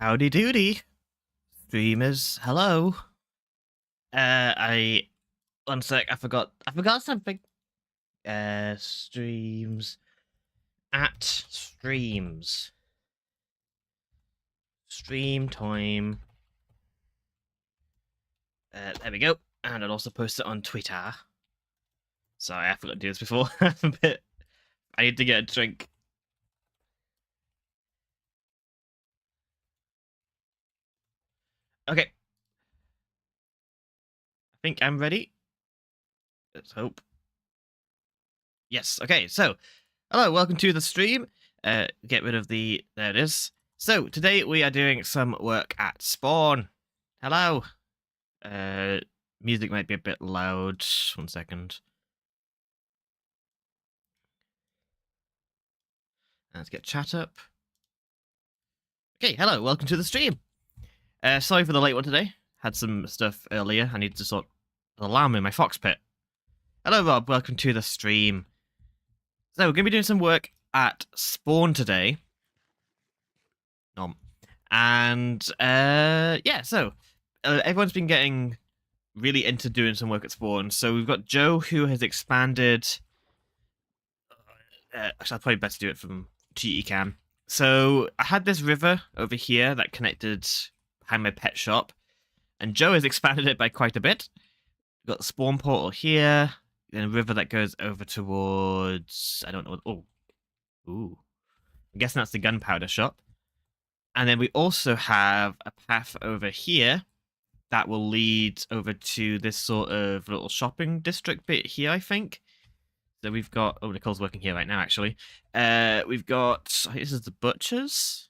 Howdy doody, streamers. Hello. I 1 sec. I forgot something. Streams at streams. Stream time. There we go. And I'll also post it on Twitter. Sorry, I forgot to do this before. But I need to get a drink. Okay. I think I'm ready. Let's hope. Yes. Okay. So, hello. Welcome to the stream. Get rid of the. There it is. So today we are doing some work at Spawn. Hello. Music might be a bit loud. 1 second. Let's get chat up. Okay, hello. Welcome to the stream. Sorry for the late one today. Had some stuff earlier. I need to sort an alarm in my fox pit. Hello, Rob. Welcome to the stream. So we're going to be doing some work at Spawn today. And yeah, so everyone's been getting really into doing some work at Spawn. So we've got Joe, who has expanded. Actually, I'll probably better do it from GECam. So I had this river over here that connected behind my pet shop, and Joe has expanded it by quite a bit. We've got the Spawn portal here, then a river that goes over towards, I don't know. Oh, ooh, I'm guessing that's the gunpowder shop. And then we also have a path over here that will lead over to this sort of little shopping district bit here, I think. So we've got... Oh, Nicole's working here right now, actually. We've got... This is the butchers.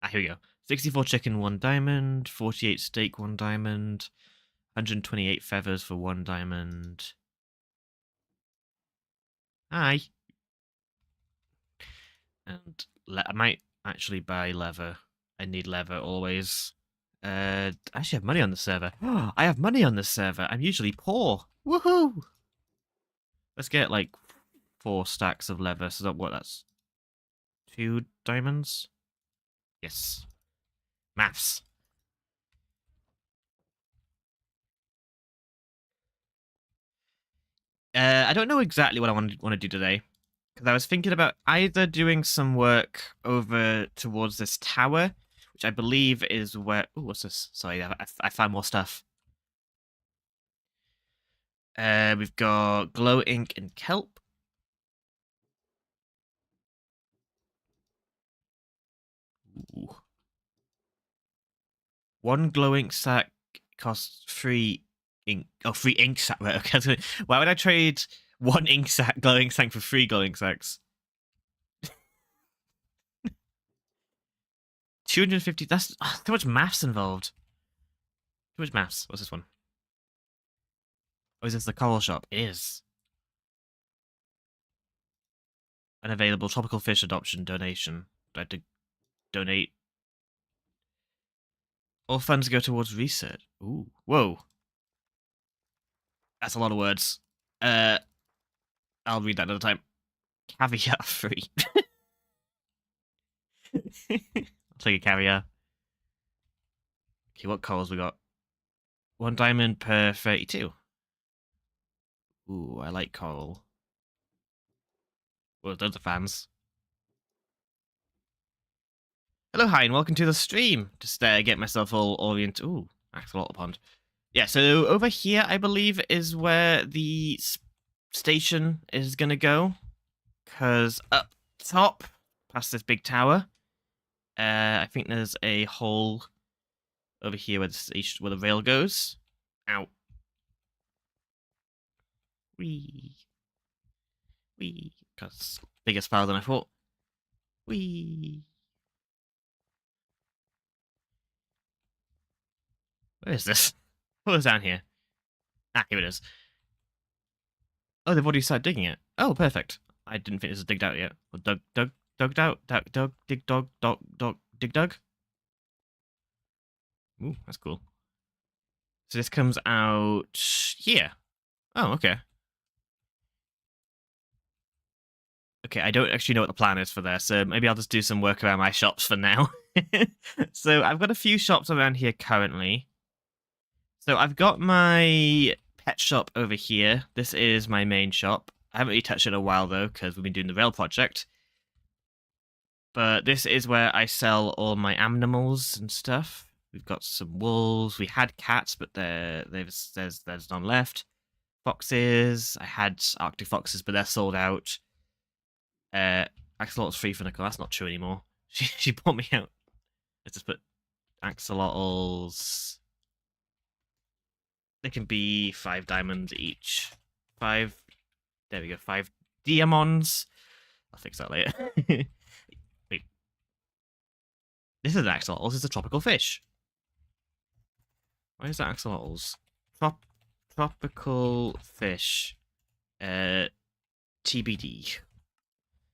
Here we go. 64 chicken, 1 diamond. 48 steak, 1 diamond. 128 feathers for 1 diamond. Hi. And I might actually buy leather. I need leather always. I actually have money on the server. I have money on this server. I'm usually poor. Woohoo! Let's get like 4 stacks of leather. So that what? That's 2 diamonds. Yes. Maths. I don't know exactly what I want to do today, because I was thinking about either doing some work over towards this tower, which I believe is where. Oh, what's this? Sorry, I found more stuff. We've got glow ink and kelp. Ooh. 1 glow ink sack costs 3 ink. Oh, 3 ink sack. Right, okay. Why would I trade 1 ink sack, glowing sack for 3 glowing sacks? 250. That's too much maths involved. Too much maths. What's this one? Oh, is this the coral shop? It is. Unavailable tropical fish adoption donation. Do I have to donate? All funds go towards research. Ooh. Whoa. That's a lot of words. I'll read that another time. Caviar free. I'll take a caviar. Okay, what corals we got? 1 diamond per 32. Ooh, I like coral. Well, those are fans. Hello, hi, and welcome to the stream. Just get myself all oriented. Ooh, axolotl pond. Yeah, so over here, I believe, is where the station is going to go. Because up top, past this big tower, I think there's a hole over here where the station, where the rail goes. Ow. Wee. Wee. That's bigger spiral than I thought. Wee. Where is this? What is down here? Ah, here it is. Oh, they've already started digging it. Oh, perfect. I didn't think this was digged out yet. Well, dugged out, dig dog, dig dug. Ooh, that's cool. So this comes out here. Oh, okay. Okay, I don't actually know what the plan is for there, so maybe I'll just do some work around my shops for now. So I've got a few shops around here currently. So I've got my pet shop over here. This is my main shop. I haven't really touched it in a while though, because we've been doing the rail project. But this is where I sell all my animals and stuff. We've got some wolves. We had cats, but there's none left. Foxes. I had Arctic foxes, but they're sold out. Axolotls free for Nicole. That's not true anymore. She bought me out. Let's just put axolotls. They can be 5 diamonds each. 5. There we go. 5 diamonds. I'll fix that later. Wait. This is an axolotls. It's a tropical fish. Why is that axolotls? Tropical fish. TBD.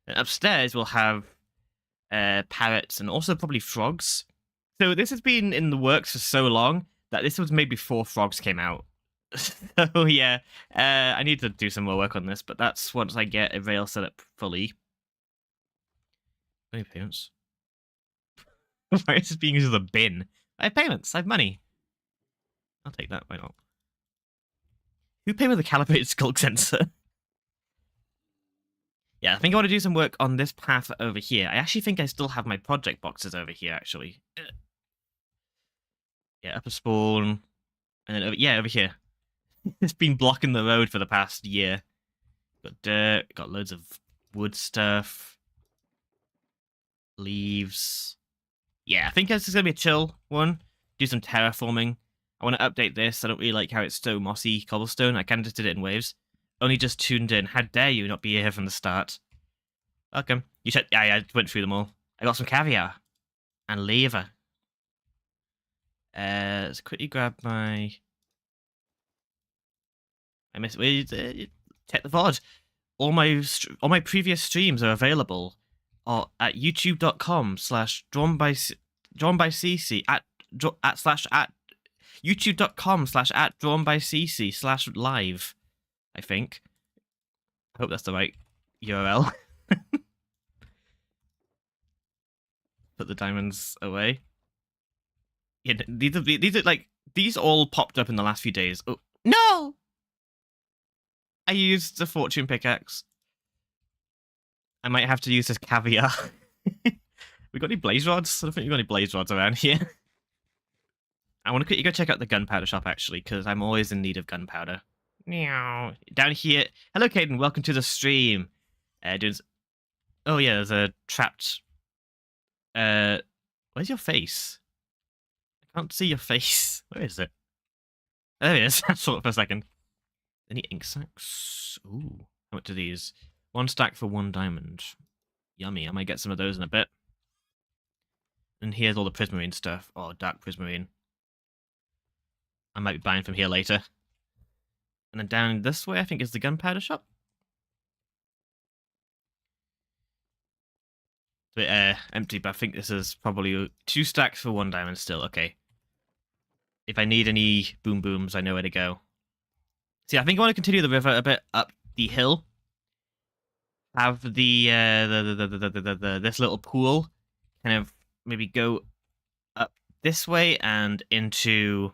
And upstairs we'll have parrots and also probably frogs. So this has been in the works for so long that this was made before frogs came out. So yeah, I need to do some more work on this, but that's once I get a rail set up fully. Any payments? Why is this being used as a bin? I have payments. I have money. I'll take that. Why not? Who paid with a calibrated skulk sensor? Yeah, I think I want to do some work on this path over here. I actually think I still have my project boxes over here, actually. Yeah, upper spawn. And then, over here. It's been blocking the road for the past year. Got dirt, got loads of wood stuff. Leaves. Yeah, I think this is going to be a chill one. Do some terraforming. I want to update this. I don't really like how it's so mossy cobblestone. I kind of just did it in waves. Only just tuned in. How dare you not be here from the start? Welcome. You said, yeah, I went through them all. I got some caviar. And liver. Let's quickly grab my... I missed... Check the VOD. All my previous streams are available at youtube.com/drawnbycc at youtube.com/@drawnbycc/live. I think. I hope that's the right URL. Put the diamonds away. Yeah, these all popped up in the last few days. Oh no! I used the fortune pickaxe. I might have to use this caviar. We got any blaze rods? I don't think we got any blaze rods around here. I want to quickly go check out the gunpowder shop actually, because I'm always in need of gunpowder. Meow. Down here. Hello, Caden. Welcome to the stream. Oh yeah, there's a trapped. Where's your face? I can't see your face. Where is it? There it is. I saw it for a second. Any ink sacks? Ooh. How much are these? 1 stack for 1 diamond. Yummy. I might get some of those in a bit. And here's all the prismarine stuff. Oh, dark prismarine. I might be buying from here later. And then down this way, I think, is the gunpowder shop. It's a bit empty, but I think this is probably 2 stacks for 1 diamond still. Okay. If I need any boom booms, I know where to go. See, I think I want to continue the river a bit up the hill. Have the this little pool kind of maybe go up this way and into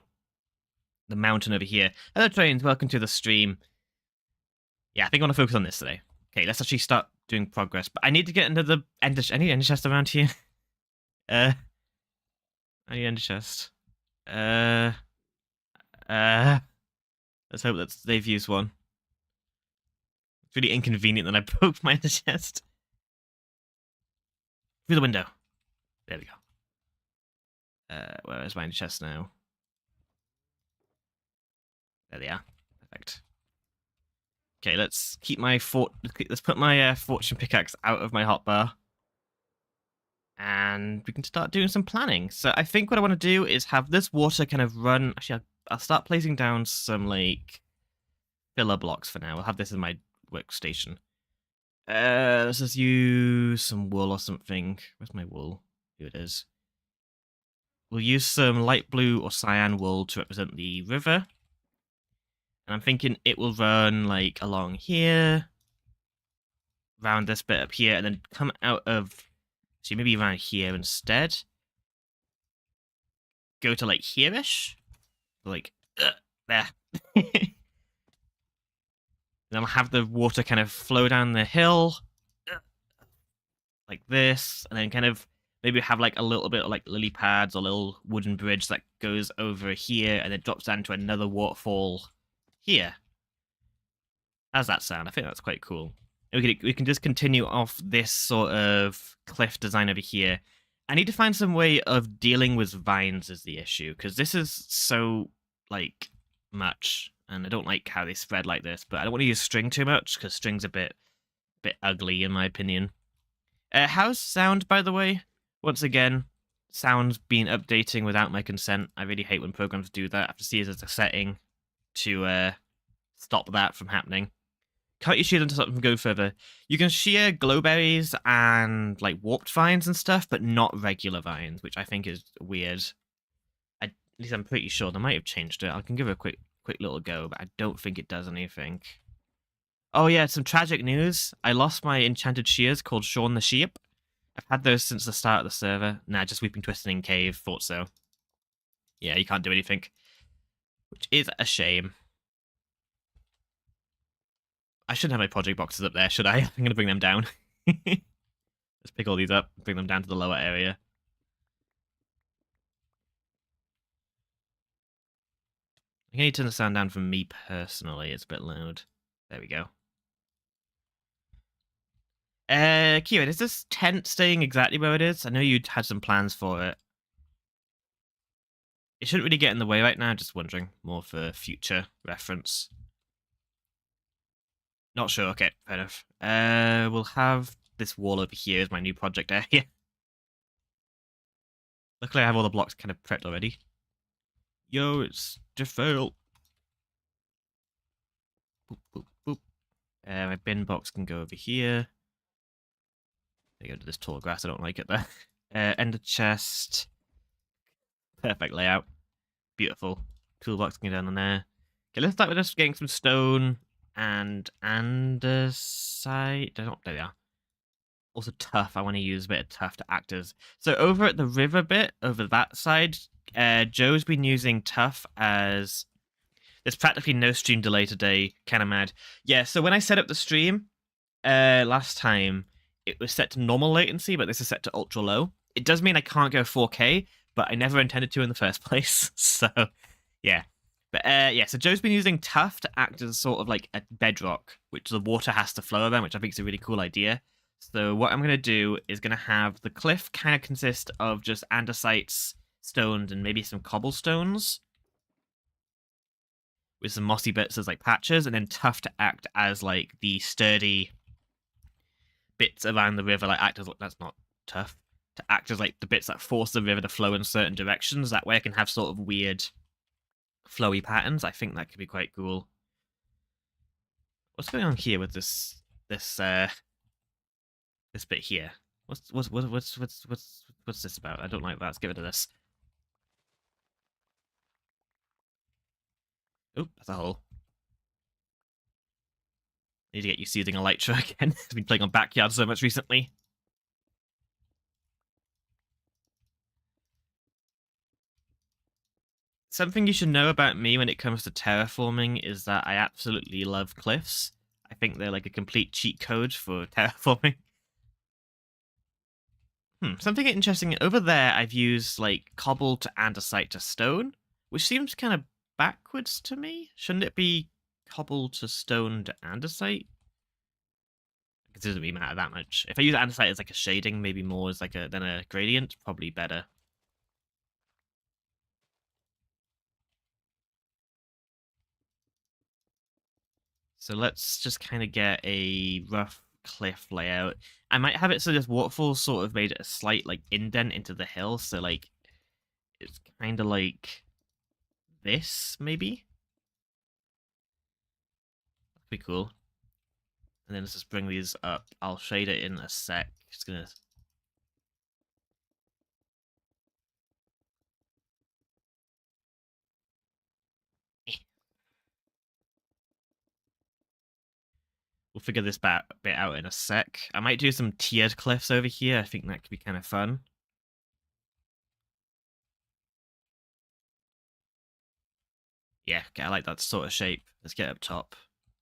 the mountain over here. Hello, Trains. Welcome to the stream. Yeah, I think I want to focus on this today. Okay, let's actually start doing progress. But I need to get into the ender. I need ender chest around here. I need ender chest. Let's hope that they've used one. It's really inconvenient that I broke my ender chest. Through the window. There we go. Where is my ender chest now? There they are. Perfect. Okay, let's keep my let's put my fortune pickaxe out of my hotbar. And we can start doing some planning. So I think what I want to do is have this water kind of run. Actually, I'll start placing down some like filler blocks for now. I'll have this in my workstation. Let's just use some wool or something. Where's my wool? Here it is. We'll use some light blue or cyan wool to represent the river. And I'm thinking it will run like along here, around this bit up here and then come out of, so maybe around here instead. Go to like here-ish, like there. Then I'll have the water kind of flow down the hill like this, and then kind of maybe have like a little bit of like lily pads or little wooden bridge that goes over here and then drops down to another waterfall here. How's that sound? I think that's quite cool. We can just continue off this sort of cliff design over here. I need to find some way of dealing with vines is the issue, because this is so like much, and I don't like how they spread like this, but I don't want to use string too much because string's a bit ugly in my opinion. How's sound, by the way? Once again, sound's been updating without my consent. I really hate when programs do that. I have to see it as a setting to stop that from happening. Cut your shield into something go further. You can shear glowberries and like warped vines and stuff, but not regular vines, which I think is weird. At least I'm pretty sure they might have changed it. I can give it a quick little go, but I don't think it does anything. Oh yeah, some tragic news. I lost my enchanted shears called Shaun the Sheep. I've had those since the start of the server. Nah, just Weeping Twisting Cave, thought so. Yeah, you can't do anything. Which is a shame. I shouldn't have my project boxes up there, should I? I'm going to bring them down. Let's pick all these up, bring them down to the lower area. I need to turn the sound down for me personally. It's a bit loud. There we go. Kieran, is this tent staying exactly where it is? I know you had some plans for it. It shouldn't really get in the way right now, just wondering. More for future reference. Not sure, okay, fair enough. We'll have this wall over here as my new project area. Luckily I have all the blocks kind of prepped already. Yo, it's Default. Boop, boop, boop. My bin box can go over here. They go to this tall grass, I don't like it there. Ender chest. Perfect layout. Beautiful. Toolbox can go down in there. Okay, let's start with just getting some stone and andesite. There they are. Also tough. I want to use a bit of tough to act as. So over at the river bit, over that side, Joe's been using tough as. There's practically no stream delay today. Kind of mad. Yeah, so when I set up the stream last time, it was set to normal latency, but this is set to ultra low. It does mean I can't go 4K, but I never intended to in the first place. So, yeah. But yeah, so Joe's been using tough to act as sort of like a bedrock, which the water has to flow over, which I think is a really cool idea. So what I'm going to do is going to have the cliff kind of consist of just andesites, stones, and maybe some cobblestones with some mossy bits as like patches, and then tough to act as like the sturdy bits around the river, like act as, that's not tough, to act as like the bits that force the river to flow in certain directions. That way I can have sort of weird flowy patterns. I think that could be quite cool. What's going on here with this bit here? What's this about? I don't like that. Let's get rid of this. Oh, that's a hole. I need to get used to using Elytra again. I've been playing on Backyard so much recently. Something you should know about me when it comes to terraforming is that I absolutely love cliffs. I think they're like a complete cheat code for terraforming. Something interesting. Over there, I've used like cobble to andesite to stone, which seems kind of backwards to me. Shouldn't it be cobble to stone to andesite? It doesn't really matter that much. If I use andesite as like a shading, maybe more as like than a gradient, probably better. So let's just kind of get a rough cliff layout. I might have it so this waterfall sort of made a slight like indent into the hill, so like it's kind of like this maybe. That'd be cool. And then let's just bring these up. I'll shade it in a sec. Just gonna. We'll figure this bit out in a sec. I might do some tiered cliffs over here. I think that could be kind of fun. Yeah, I like that sort of shape. Let's get up top.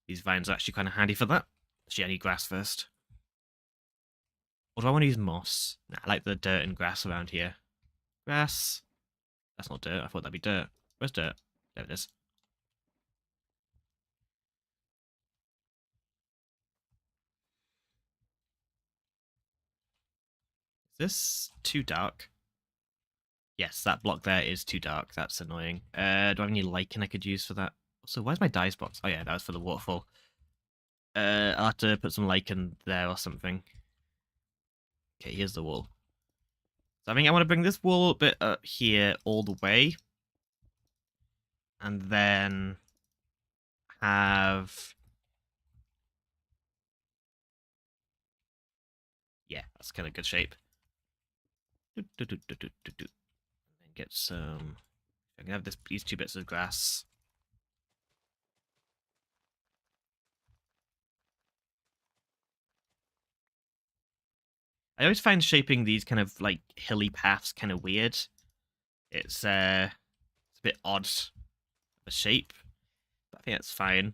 These vines are actually kind of handy for that. Actually, I need grass first. Or do I want to use moss? Nah, I like the dirt and grass around here. Grass. That's not dirt. I thought that'd be dirt. Where's dirt? There it is. Is this too dark? Yes, that block there is too dark. That's annoying. Do I have any lichen I could use for that? So where's my dyes box? Oh yeah, that was for the waterfall. I'll have to put some lichen there or something. Okay, here's the wall. So I think I want to bring this wall bit up here all the way. And then have... Yeah, that's kind of good shape. And get some... I can have these 2 bits of grass. I always find shaping these kind of like hilly paths kind of weird. It's a bit odd of a shape, but I think that's fine.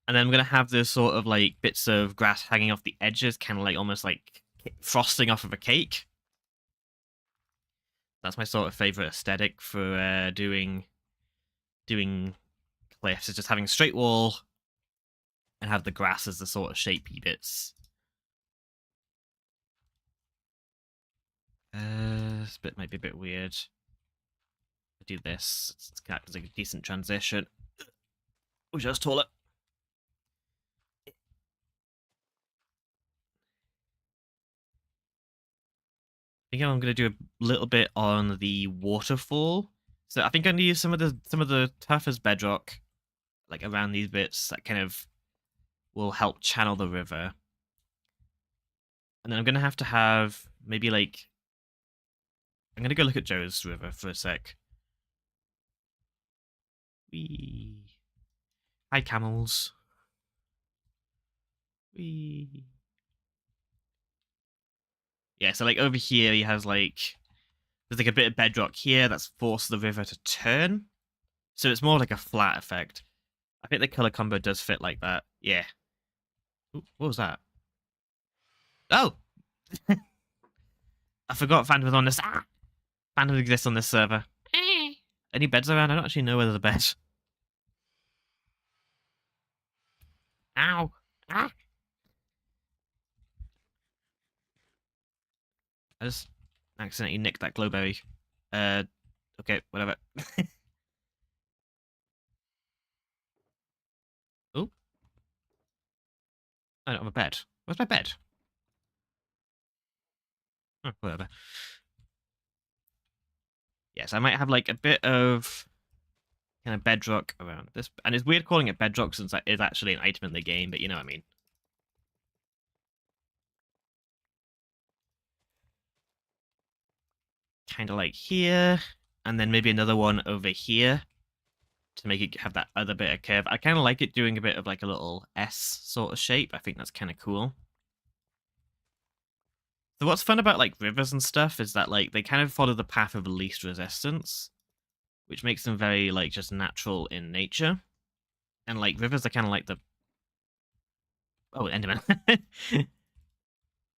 And then I'm gonna have those sort of like bits of grass hanging off the edges, kind of like almost like frosting off of a cake. That's my sort of favorite aesthetic for doing cliffs. Is just having a straight wall and have the grass as the sort of shapey bits. This bit might be a bit weird. I do this. It's kind of like a decent transition. Wish I was taller. I think I'm going to do a little bit on the waterfall. So I think I'm going to use some of the toughest bedrock, like around these bits, that kind of will help channel the river. And then I'm going to have maybe like... I'm going to go look at Joe's river for a sec. Whee. Hi, camels. Whee. Yeah, so like over here he has like... There's like a bit of bedrock here that's forced the river to turn. So it's more like a flat effect. I think the color combo does fit like that. Yeah. Ooh, what was that? Oh! I forgot Phantom was on this. Ah! Phantom exists on this server. Any beds around? I don't actually know where there's a bed. Ow! Ah! I just accidentally nicked that glowberry. Okay, whatever. Oh, I don't have a bed. Where's my bed? Oh, whatever. Yes, I might have like a bit of kind of bedrock around this. And it's weird calling it bedrock since that is actually an item in the game, but you know what I mean. Kind of like here. And then maybe another one over here to make it have that other bit of curve. I kind of like it doing a bit of like a little S sort of shape. I think that's kind of cool. So what's fun about like rivers and stuff is that like they kind of follow the path of least resistance, which makes them very like just natural in nature. And like rivers are kind of like the... Oh, Enderman.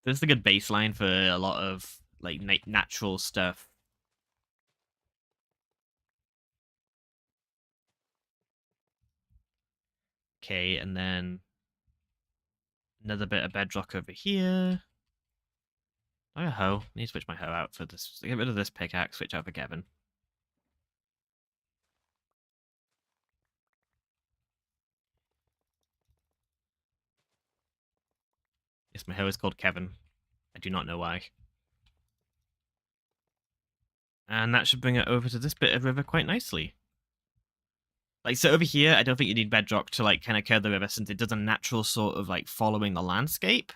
This is a good baseline for a lot of like natural stuff. Okay, and then another bit of bedrock over here. Oh, a hoe. I need to switch my hoe out for this. Get rid of this pickaxe, switch out for Kevin. Yes, my hoe is called Kevin. I do not know why. And that should bring it over to this bit of river quite nicely. Like, so over here, I don't think you need bedrock to, like, kind of curve the river since it does a natural sort of, like, following the landscape.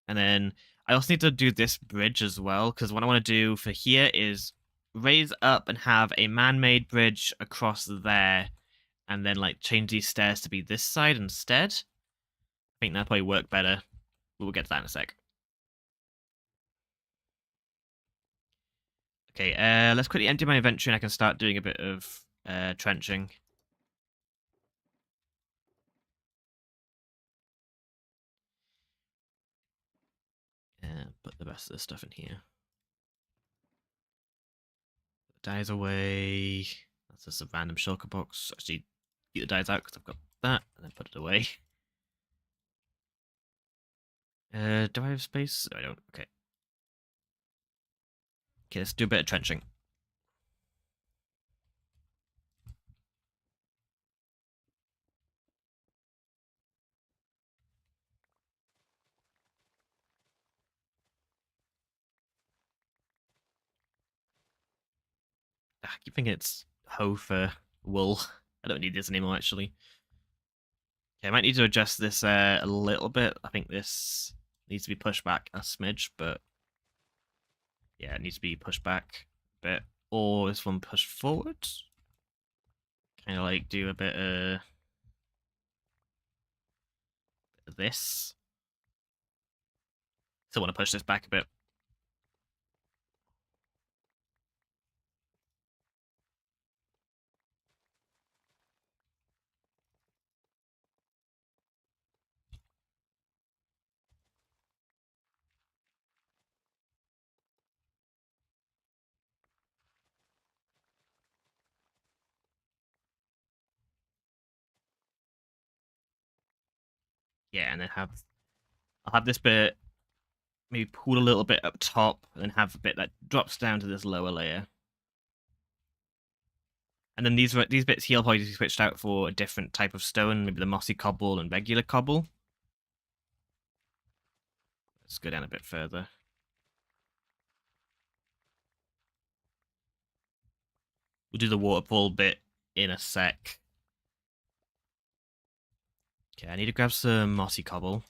And then I also need to do this bridge as well, because what I want to do for here is raise up and have a man-made bridge across there, and then, like, change these stairs to be this side instead. think that'll probably work better. We'll get to that in a sec. Okay, let's quickly empty my inventory and I can start doing a bit of trenching. Put the rest of the stuff in here. Dyes away. That's just a random shulker box. Actually, get the dyes out because I've got that, and then put it away. Do I have space? I don't. Okay. Okay, let's do a bit of trenching. I keep thinking it's hoe for wool. I don't need this anymore, actually. Okay, I might need to adjust this a little bit. I think this needs to be pushed back a smidge, but yeah, it needs to be pushed back a bit. Or this one pushed forward. Kind of like do a bit of this. Still want to push this back a bit. Yeah, and then I'll have this bit maybe pull a little bit up top, and then have a bit that drops down to this lower layer. And then these bits here will probably be switched out for a different type of stone, maybe the mossy cobble and regular cobble. Let's go down a bit further. We'll do the waterfall bit in a sec. Okay, I need to grab some mossy cobble.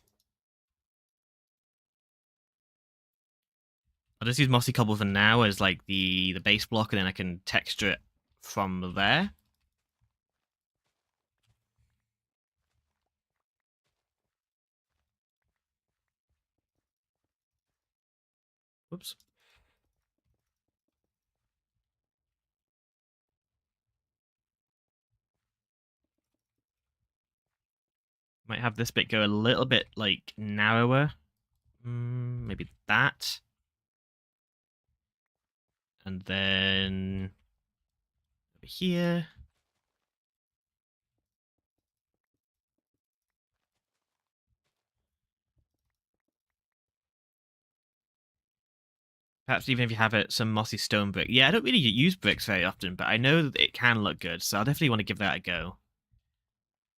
I'll just use mossy cobble for now as like the base block, and then I can texture it from there. Whoops. Might have this bit go a little bit like narrower. Maybe that. And then over here. Perhaps even if you have some mossy stone brick. Yeah, I don't really use bricks very often, but I know that it can look good, so I'll definitely want to give that a go.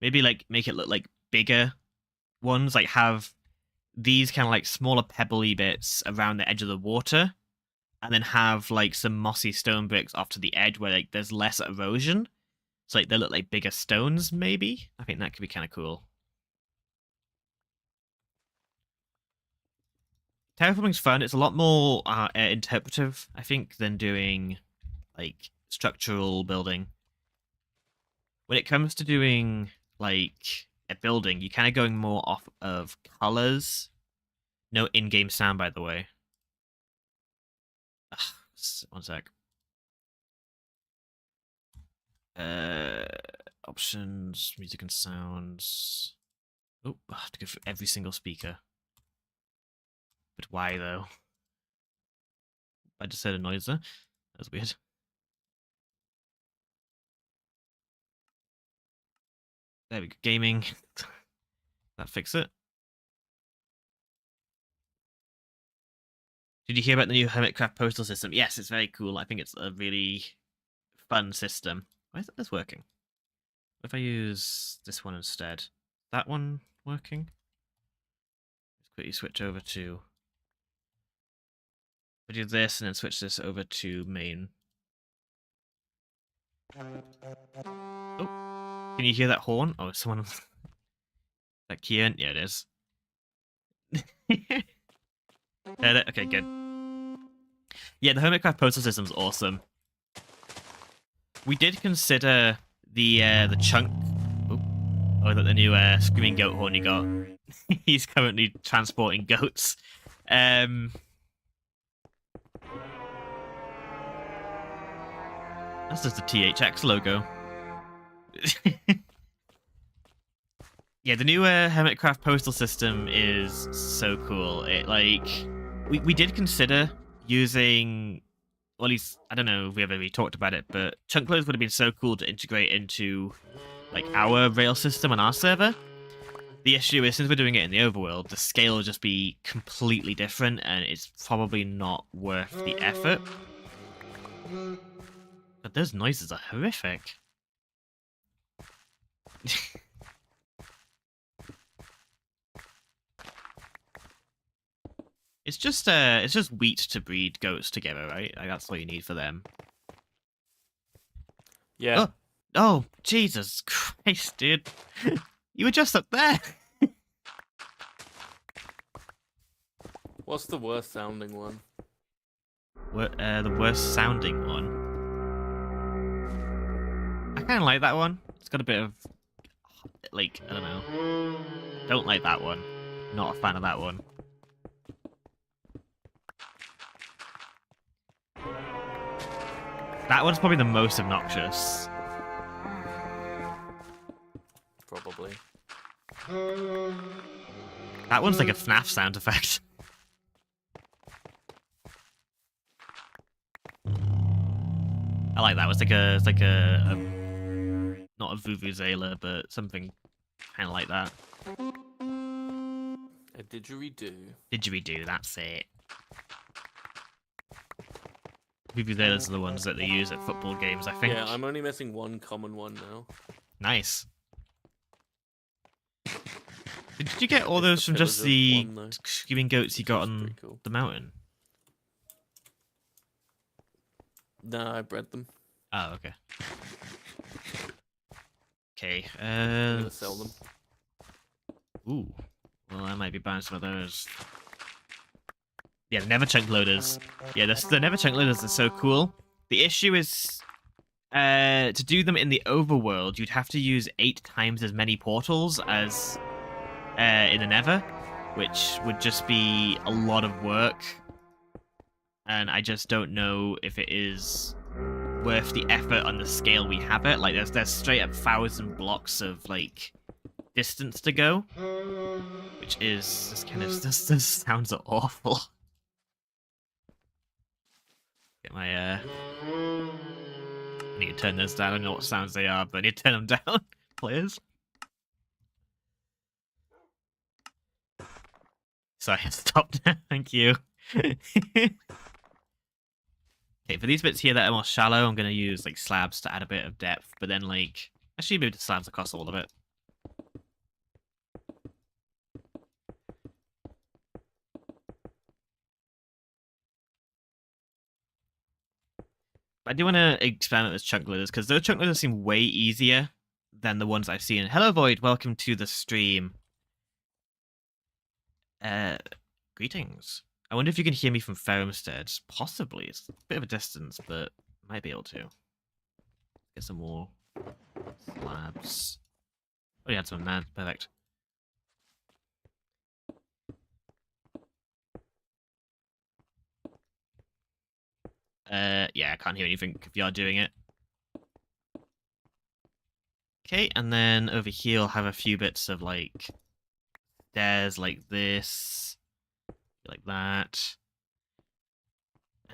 Maybe like make it look like bigger ones, like have these kind of like smaller pebbly bits around the edge of the water, and then have like some mossy stone bricks off to the edge where like there's less erosion. So like they look like bigger stones, maybe. I think that could be kind of cool. Terraforming's fun. It's a lot more interpretive, I think, than doing like structural building. When it comes to doing like a building, you're kind of going more off of colors. No in-game sound, by the way. Ugh, one sec. Options, music and sounds. Oh, I have to go for every single speaker. But why though? I just said a noiser. That was weird. There we go. Gaming. That fix it. Did you hear about the new Hermitcraft postal system? Yes, it's very cool. I think it's a really fun system. Why isn't this working? What if I use this one instead? That one working? Let's quickly switch over to... I do this and then switch this over to main. Oh, can you hear that horn? Oh, someone... that Kieran? Yeah, it is. Heard it? Okay, good. Yeah, the Hermitcraft postal system's awesome. We did consider the chunk... Oh, the new screaming goat horn you got. He's currently transporting goats. That's just the THX logo. Yeah, the new Hermitcraft postal system is so cool. It like we did consider using, well, at least I don't know if we ever really talked about it, but chunk loads would have been so cool to integrate into like our rail system on our server. The issue is, since we're doing it in the overworld, the scale will just be completely different, and it's probably not worth the effort. But those noises are horrific. It's just wheat to breed goats together, right? Like, that's what you need for them. Yeah. Oh, Jesus Christ, dude. You were just up there. What's the worst sounding one? The worst sounding one. I kind of like that one. It's got a bit of, like, I don't know. Don't like that one. Not a fan of that one. That one's probably the most obnoxious. Probably. That one's like a FNAF sound effect. I like that. It's like a not a vuvuzela, but something kind of like that. A didgeridoo. Didgeridoo, that's it. Vuvuzelas are the ones that they use at football games, I think. Yeah, I'm only missing one common one now. Nice. Did you get all It's those the from just Pillars of the One, though, screaming goats you got which is on pretty cool. the mountain? Nah, I bred them. Oh, okay. Okay, I'm gonna sell them. Ooh. Well, I might be buying some of those. Yeah, the Never Chunk Loaders. Yeah, the Never Chunk Loaders are so cool. The issue is, to do them in the overworld, you'd have to use 8 times as many portals as in the Nether, which would just be a lot of work. And I just don't know if it is worth the effort on the scale we have it. Like, there's straight up 1,000 blocks of, like, distance to go, which is just kind of, this sounds awful. Get my, I need to turn those down. I don't know what sounds they are, but I need to turn them down, please. Sorry, I stopped now. Thank you. Okay, for these bits here that are more shallow, I'm going to use, like, slabs to add a bit of depth, but then, like, actually move the slabs across all of it. I do want to experiment with chunk loaders, because those chunk loaders seem way easier than the ones I've seen. Hello, Void. Welcome to the stream. Greetings. I wonder if you can hear me from Fermstead. Possibly. It's a bit of a distance, but might be able to. Get some more slabs. Oh, you had some there. Perfect. Yeah, I can't hear anything if you are doing it. Okay, and then over here I'll have a few bits of, like, stairs like this, like that,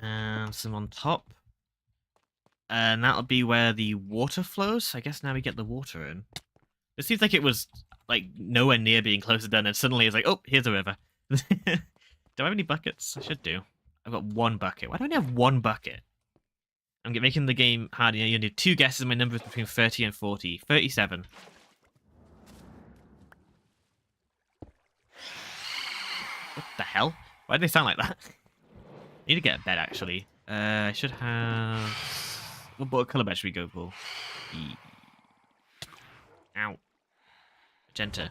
and some on top. And that'll be where the water flows. I guess now we get the water in. It seems like it was, like, nowhere near being close to done, and suddenly it's like, oh, here's a river. Do I have any buckets? I should do. I've got 1 bucket. Why do I only have 1 bucket? I'm making the game hard. You need 2 guesses. My number is between 30 and 40. 37. What the hell? Why do they sound like that? I need to get a bed, actually. I should have... What colour bed should we go for? Ow. Magenta.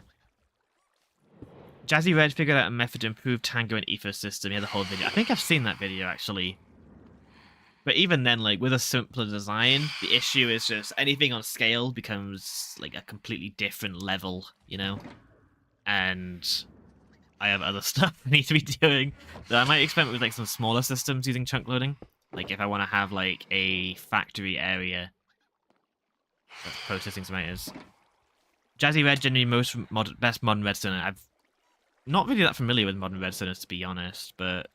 Jazzy Red figured out a method to improve Tango and ecosystem. Yeah, the whole video. I think I've seen that video, actually. But even then, like, with a simpler design, the issue is just anything on scale becomes, like, a completely different level, you know? and I have other stuff I need to be doing. So I might experiment with like some smaller systems using chunk loading. Like if I want to have like a factory area that's processing tomatoes. Jazzy Red, generally best modern redstone. I've not really that familiar with modern redstoners, to be honest, but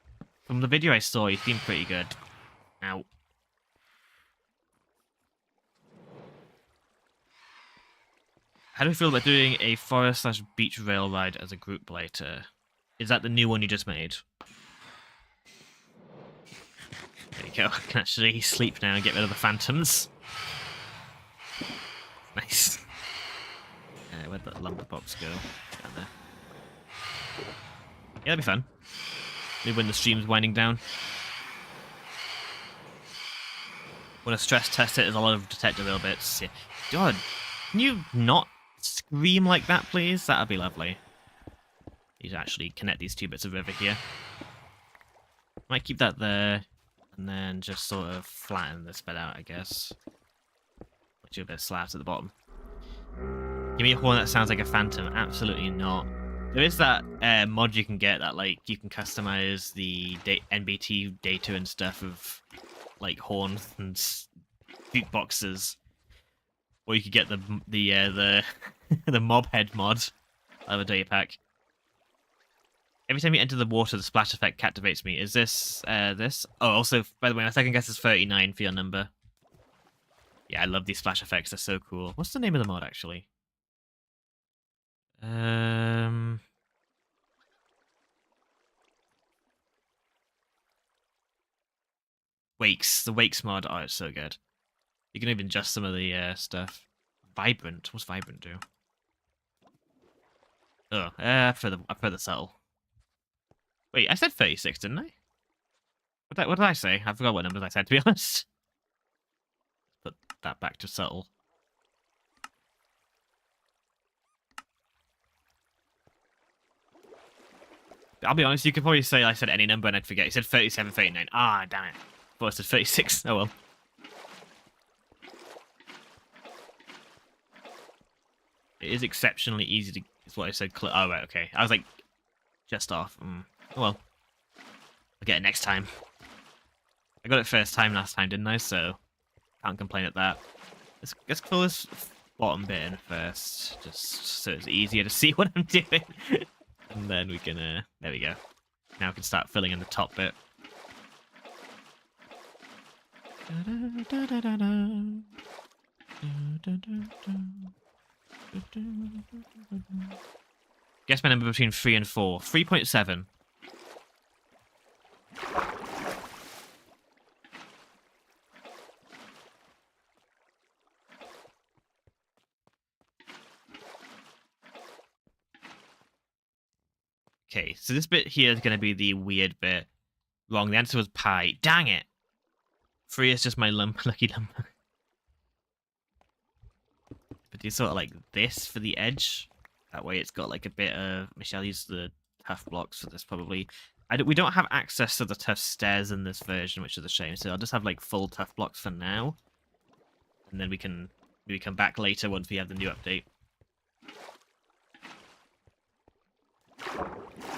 from the video I saw, he seemed pretty good. Ow. How do you feel about doing a forest/beach rail ride as a group later? Is that the new one you just made? There you go. I can actually sleep now and get rid of the phantoms. Nice. Where'd that lumber box go? Down there. Yeah, that'd be fun. Maybe when the stream's winding down. When I stress test it, there's a lot of detector little bits. Yeah. God, can you not scream like that, please? That'd be lovely. Need to actually connect these two bits of river here. Might keep that there, and then just sort of flatten this bit out, I guess. Which a bit of slabs at the bottom. Give me a horn that sounds like a phantom. Absolutely not. There is that mod you can get that like you can customize the NBT data and stuff of like horns and jukeboxes, or you could get the the mob head mod out of a data pack. Every time you enter the water, the splash effect captivates me. Is this this? Oh, also, by the way, my second guess is 39 for your number. Yeah, I love these splash effects. They're so cool. What's the name of the mod actually? Wakes. The Wakes mod. Oh, it's so good. You can even adjust some of the stuff. Vibrant. What's Vibrant do? Oh, I prefer the subtle. Wait, I said 36, didn't I? What did I say? I forgot what numbers I said, to be honest. Put that back to subtle. I'll be honest, you could probably say I said any number and I'd forget. You said 37, 39. Ah, damn it. I thought I said 36. Oh well. It is exceptionally easy to... Is what I said. Oh, right, okay. I was like, just off. Oh well. I'll get it next time. I got it first time last time, didn't I? So, can't complain at that. Let's fill this bottom bit in first, just so it's easier to see what I'm doing. And then we can, there we go. Now we can start filling in the top bit. Guess my number between 3 and 4. 3.7. Okay, so this bit here is going to be the weird bit. Wrong, the answer was pi. Dang it! 3 is just my lucky number. But do sort of like this for the edge. That way it's got like a bit of... Michelle used the tough blocks for this probably. We don't have access to the tough stairs in this version, which is a shame. So I'll just have like full tough blocks for now. And then we can maybe come back later once we have the new update.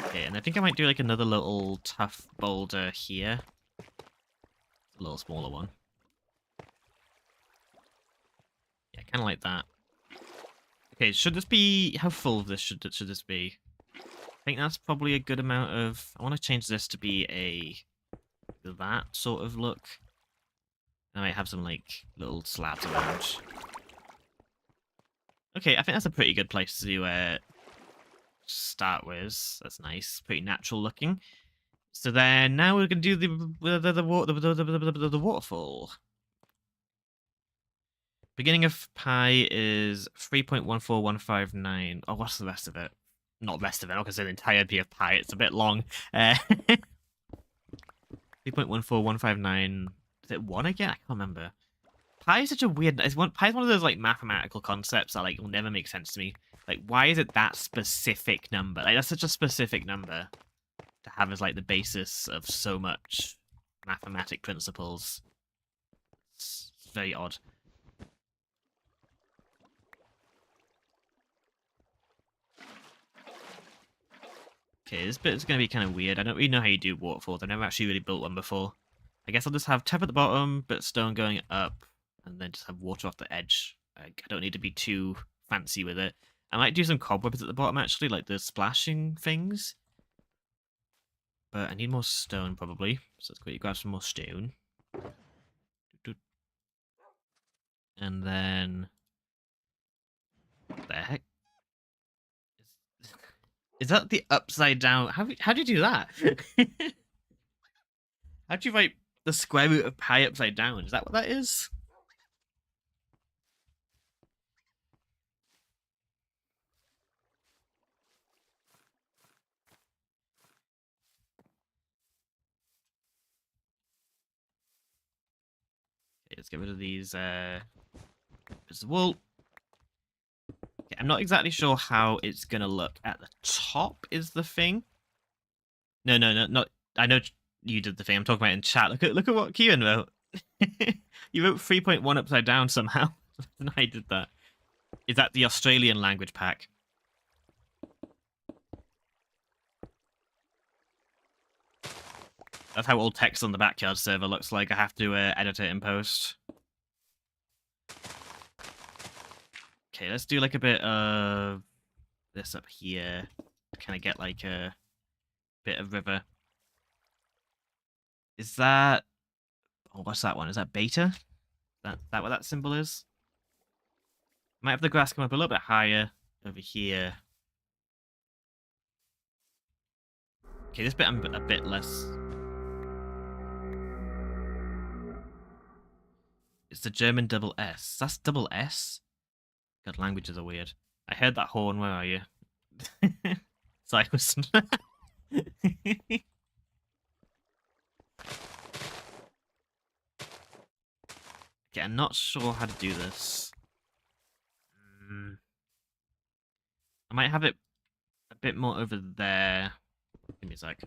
Okay, and I think I might do like another little tough boulder here. A little smaller one. Yeah, kind of like that. Okay, should this be... How full of this should this be? I think that's probably a good amount of... I want to change this to be a... that sort of look. I might have some like little slabs around. Okay, I think that's a pretty good place to start with. That's nice, pretty natural looking. So then now we're gonna do the waterfall. Beginning of pi is 3.14159. Oh, what's the rest of it? Not rest of it. I'm not gonna say the entirety of pi. It's a bit long. 3.14159. Is it 1 again? I can't remember. Pi is such a weird... Pi is one of those like mathematical concepts that like will never make sense to me. Like, why is it that specific number? Like, that's such a specific number to have as like the basis of so much mathematic principles. It's very odd. Okay, this bit is going to be kind of weird. I don't really know how you do waterfalls. I've never actually really built one before. I guess I'll just have tap at the bottom, bit of stone going up, and then just have water off the edge. I don't need to be too fancy with it. I might do some cobwebs at the bottom, actually, like the splashing things. But I need more stone, probably. So let's quickly grab some more stone. And then... What the heck? Is that the upside down? How do you do that? How do you write the square root of pi upside down? Is that what that is? Okay, let's get rid of these bits of wool. Okay, I'm not exactly sure how it's gonna look. At the top is the thing. No, not. I know you did the thing. I'm talking about in chat. Look at what Kieran wrote. You wrote 3.1 upside down somehow. I don't know how you did that. Is that the Australian language pack? That's how all text on the backyard server looks like. I have to edit it in post. Okay, let's do like a bit of this up here. Kind of get like a bit of river. Is that... Oh, what's that one? Is that beta? That what that symbol is? Might have the grass come up a little bit higher over here. Okay, this bit I'm a bit less... It's the German double S. That's double S? God, languages are weird. I heard that horn. Where are you? Cyrus. Okay, I'm not sure how to do this. I might have it a bit more over there. Give me a sec.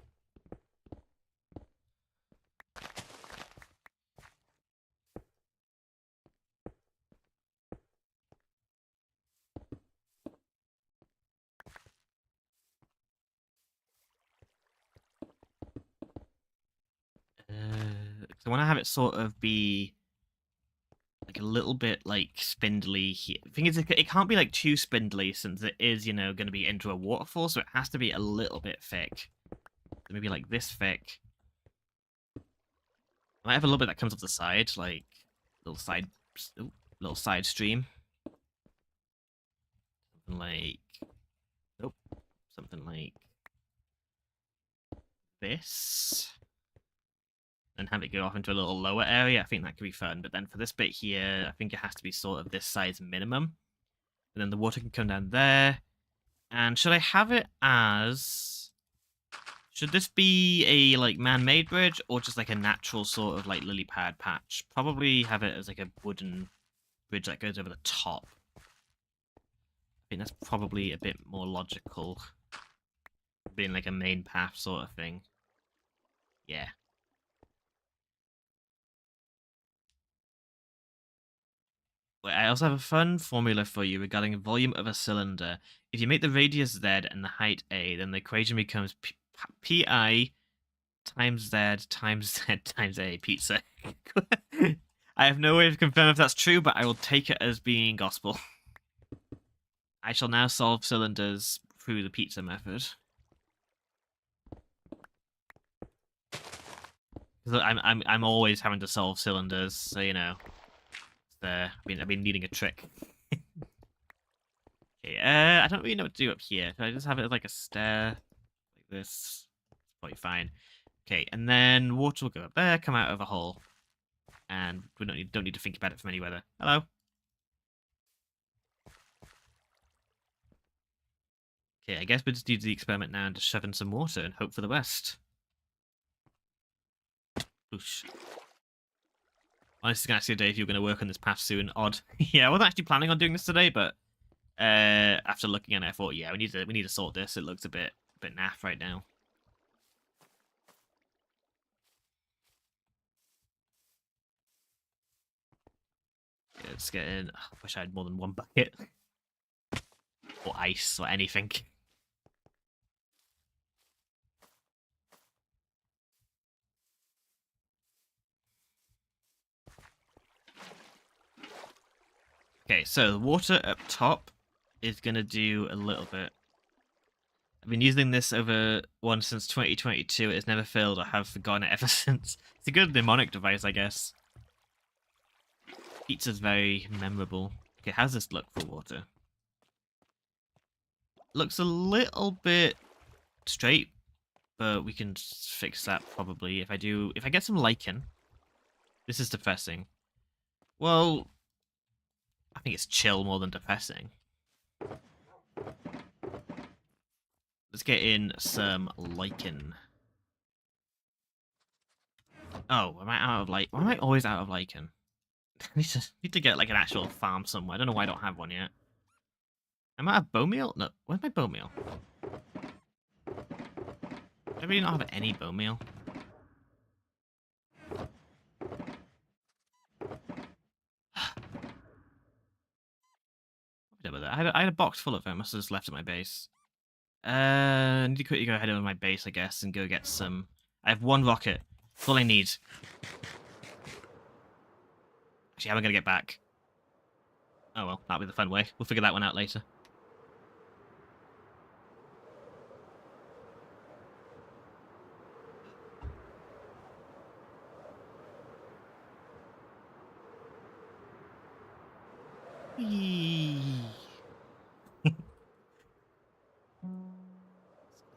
I want to have it sort of be like a little bit like spindly here. The thing is, it can't be like too spindly since it is, you know, going to be into a waterfall, so it has to be a little bit thick. So maybe like this thick. I might have a little bit that comes off the side, like little side stream. Something like, nope, something like this. And have it go off into a little lower area. I think that could be fun. But then for this bit here, I think it has to be sort of this size minimum. And then the water can come down there. And should I have it as... Should this be a like man-made bridge or just like a natural sort of like lily pad patch? Probably have it as like a wooden bridge that goes over the top. I think that's probably a bit more logical. Being like a main path sort of thing. Yeah. I also have a fun formula for you regarding the volume of a cylinder. If you make the radius z and the height a, then the equation becomes pi times z times z times a pizza. I have no way to confirm if that's true, but I will take it as being gospel. I shall now solve cylinders through the pizza method. Because I'm always having to solve cylinders, so you know. There. I've been needing a trick. Okay, I don't really know what to do up here. Can I just have it like a stair? Like this? It's probably fine. Okay, and then water will go up there, come out of a hole. And we don't need to think about it from any weather. Hello. Okay, I guess we just do the experiment now and just shove in some water and hope for the best. Oosh. Honestly, going to ask you today if you're going to work on this path soon. Odd. Yeah, I wasn't actually planning on doing this today, but after looking at it, I thought, yeah, we need to sort this. It looks a bit naff right now. Yeah, let's get in. I wish I had more than one bucket. Or ice, or anything. Okay, so the water up top is going to do a little bit. I've been using this over one since 2022. It has never failed. I have forgotten it ever since. It's a good mnemonic device, I guess. Pizza's very memorable. Okay, how's this look for water? Looks a little bit straight, but we can fix that probably if I get some lichen. This is depressing. Well, I think it's chill more than depressing. Let's get in some lichen. Oh, am I out of lichen? Why am I always out of lichen? I need to get like an actual farm somewhere. I don't know why I don't have one yet. Am I out of bone meal? No, where's my bone meal? I really not have any bone meal. I had a box full of it. I must have just left at my base. I need to quickly go head over my base, I guess, and go get some. I have one rocket. That's all I need. Actually, how am I going to get back? Oh well, that'll be the fun way. We'll figure that one out later.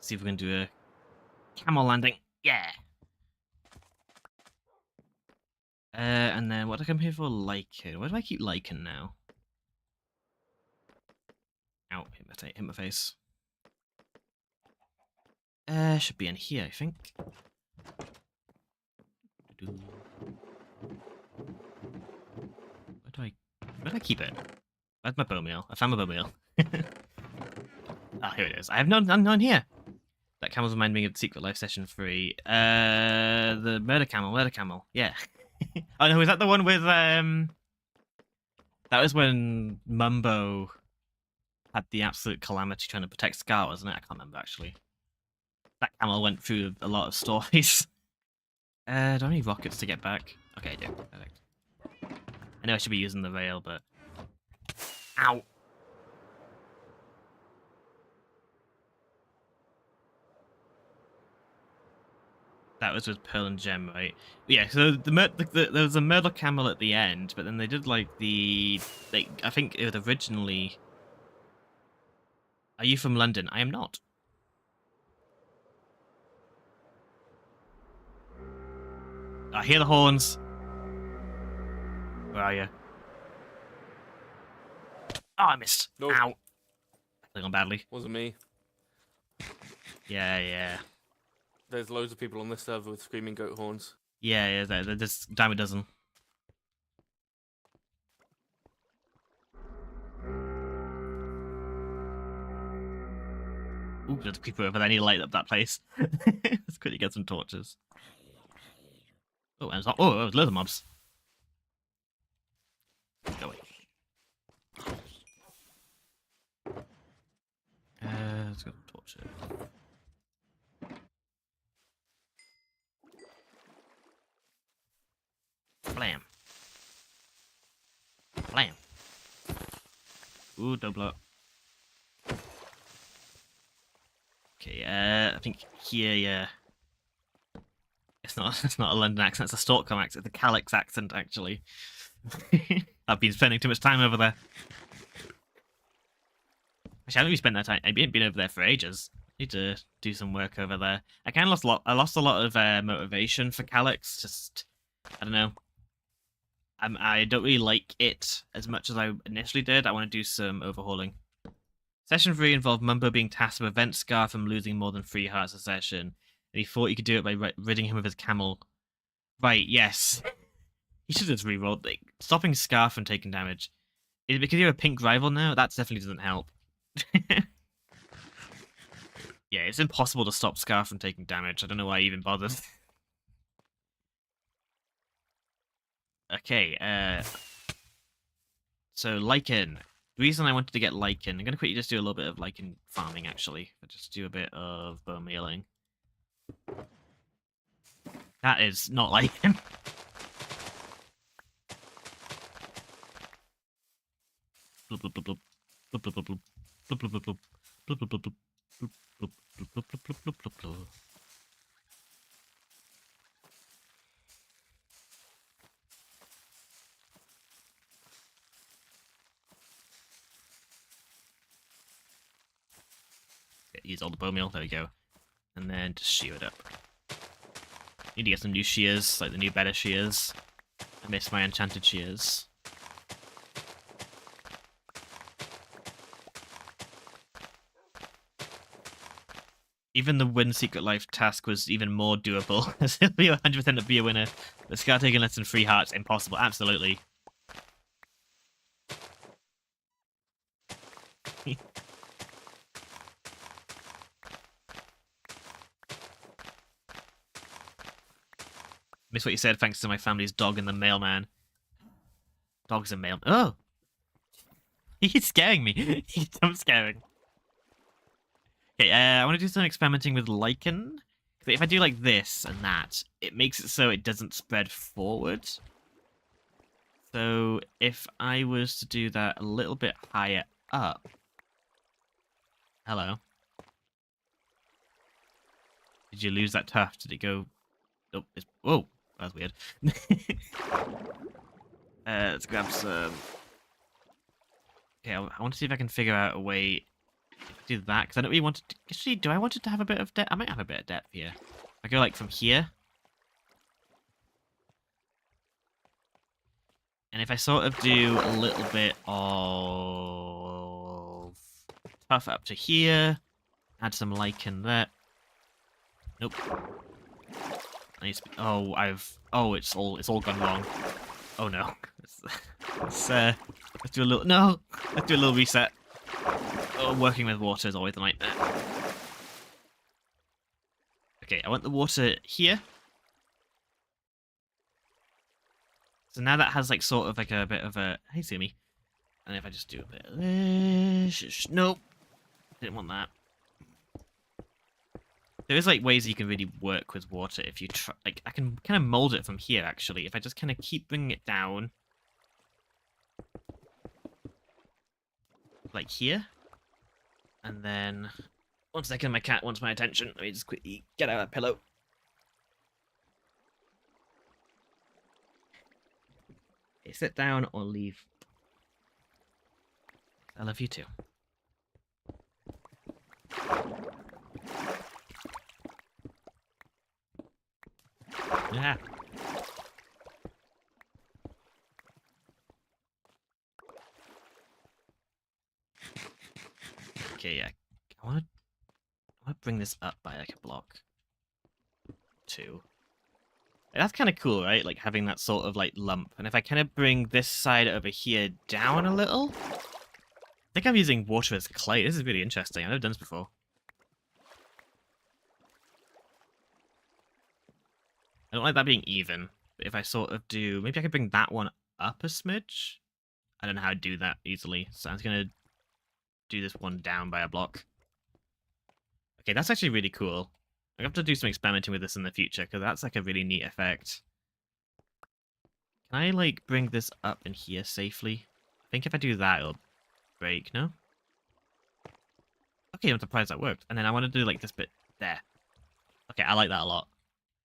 See if we can do a camel landing. Yeah. And then what do I come here for? Lichen. Where do I keep lichen now? Ow, hit my face. Should be in here, I think. Where do I keep it? Where's my bone meal? I found my bone meal. Ah, here it is. I have none here. That camel's reminding me of Secret Life Session 3. The murder camel. Yeah. Oh no, is that the one with that was when Mumbo had the absolute calamity trying to protect Scar, wasn't it? I can't remember actually. That camel went through a lot of stories. Do I have any rockets to get back? Okay, I do. Perfect. I know I should be using the rail, but ow. That was with Pearl and Gem, right? Yeah, so there was a murder camel at the end, but then they did like I think it was originally. Are you from London? I am not. I hear the horns. Where are you? Oh, I missed. Nope. Ow. They're gone badly. Wasn't me. Yeah. There's loads of people on this server with screaming goat horns. Yeah, there's a dime a dozen. Ooh, there's a creeper over there. I need to light up that place. Let's quickly get some torches. Oh, and there's there's loads of mobs. Go away. Let's go torches. Blam. Blam. Ooh, double up. Okay, I think here, yeah. It's not a London accent, it's a Stockholm accent, it's a Calyx accent, actually. I've been spending too much time over there. Actually, I haven't really spent that time. I've been over there for ages. Need to do some work over there. I lost a lot of motivation for Calyx. Just, I don't know. I don't really like it as much as I initially did. I want to do some overhauling. Session 3 involved Mumbo being tasked to prevent Scar from losing more than 3 hearts a session. And he thought he could do it by ridding him of his camel. Right, yes. He should have just rerolled. Like, stopping Scar from taking damage. Is it because you have a pink rival now? That definitely doesn't help. Yeah, it's impossible to stop Scar from taking damage. I don't know why I even bothered. Okay, so lichen. The reason I wanted to get lichen, I'm going to quickly just do a little bit of lichen farming, actually. I'll just do a bit of bone mealing. That is not lichen. Blub, blub, blub, blub. Blub, blub, blub, blub. Blub, blub, blub, blub. Blub, blub, blub, blub. Blub, blub, blub, blub, blub, blub, blub, blub. Use all the bone meal. There we go. And then just shear it up. Need to get some new shears, like the new better shears. I miss my enchanted shears. Even the win Secret Life task was even more doable. It'll be 100% to be a winner. The scar taking less than 3 hearts, impossible. Absolutely. Miss what you said, thanks to my family's dog and the mailman. Dog's a mailman. Oh! He's scaring me. He's jump scaring. Okay, I want to do some experimenting with lichen. If I do like this and that, it makes it so it doesn't spread forward. So if I was to do that a little bit higher up. Hello. Did you lose that tuft? Did it go? Oh, it's... Whoa, that was weird. Let's grab some. Okay, I want to see if I can figure out a way to do that, because I don't really want to... Actually, do I want it to have a bit of depth? I might have a bit of depth here. I go, like, from here. And if I sort of do a little bit of tuff up to here, add some lichen there. Nope. I need to... Oh, it's all gone wrong. Oh no. Let's do a little... No! Let's do a little reset. Oh, working with water is always a nightmare. Okay, I want the water here. So now that has like sort of like a bit of a... Hey, Sumi. And if I just do a bit of this... Nope. Didn't want that. There is like ways you can really work with water if you try. Like, I can kind of mold it from here actually. If I just kind of keep bringing it down. Like here. And then... 1 second, my cat wants my attention. Let me just quickly get out of that pillow. Okay, sit down or leave. I love you too. Yeah. Okay, yeah. I want to bring this up by like a block. 2. That's kind of cool, right? Like having that sort of like lump. And if I kind of bring this side over here down a little, I think I'm using water as clay. This is really interesting. I've never done this before. I don't like that being even, but if I sort of do... Maybe I could bring that one up a smidge? I don't know how to do that easily, so I'm just going to do this one down by a block. Okay, that's actually really cool. I have to do some experimenting with this in the future, because that's like a really neat effect. Can I, like, bring this up in here safely? I think if I do that, it'll break, no? Okay, I'm surprised that worked. And then I want to do, like, this bit there. Okay, I like that a lot.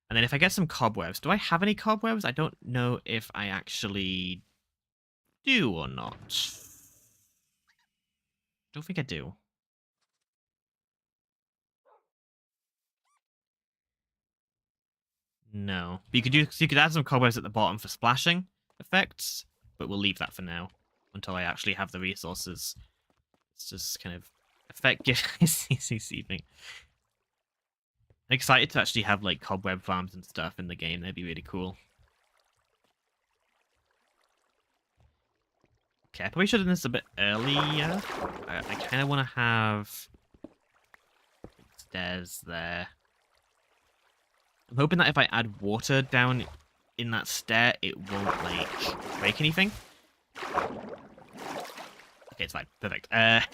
And then if I get some cobwebs, do I have any cobwebs? I don't know if I actually do or not. Don't think I do. No. But you could add some cobwebs at the bottom for splashing effects, but we'll leave that for now until I actually have the resources. It's just kind of effective CCC thing. I'm excited to actually have like cobweb farms and stuff in the game. That'd be really cool. Okay, I probably should have done this a bit earlier. I kind of want to have stairs there. I'm hoping that if I add water down in that stair, it won't like break anything. Okay, it's fine. Perfect. I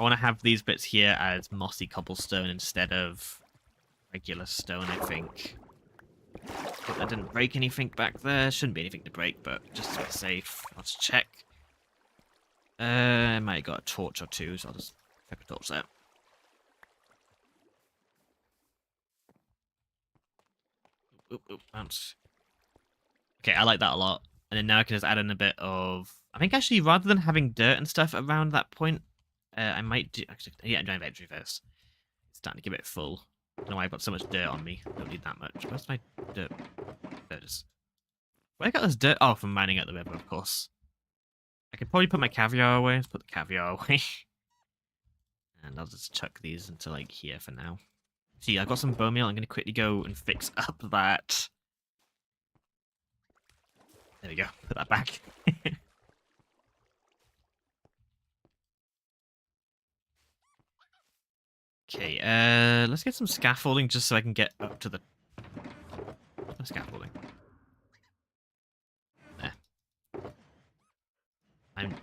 want to have these bits here as mossy cobblestone instead of regular stone, I think. Hope that didn't break anything back there. Shouldn't be anything to break, but just to be safe, let's check. I might have got a torch or two, so I'll just pepper torch there. Oop, bounce. Okay, I like that a lot. And then now I can just add in a bit of... I think actually, rather than having dirt and stuff around that point, I might do... Actually, yeah, I'm doing inventory first. It's starting to get a bit full. I don't know why I've got so much dirt on me. Don't need that much. Where's my dirt? There it is. Where I got this dirt? Oh, from mining at the river, of course. I could probably put my caviar away. Let's put the caviar away. And I'll just chuck these into, like, here for now. See, I've got some bone meal. I'm going to quickly go and fix up that... There we go. Put that back. Okay, let's get some scaffolding just so I can get up to the... No scaffolding. There.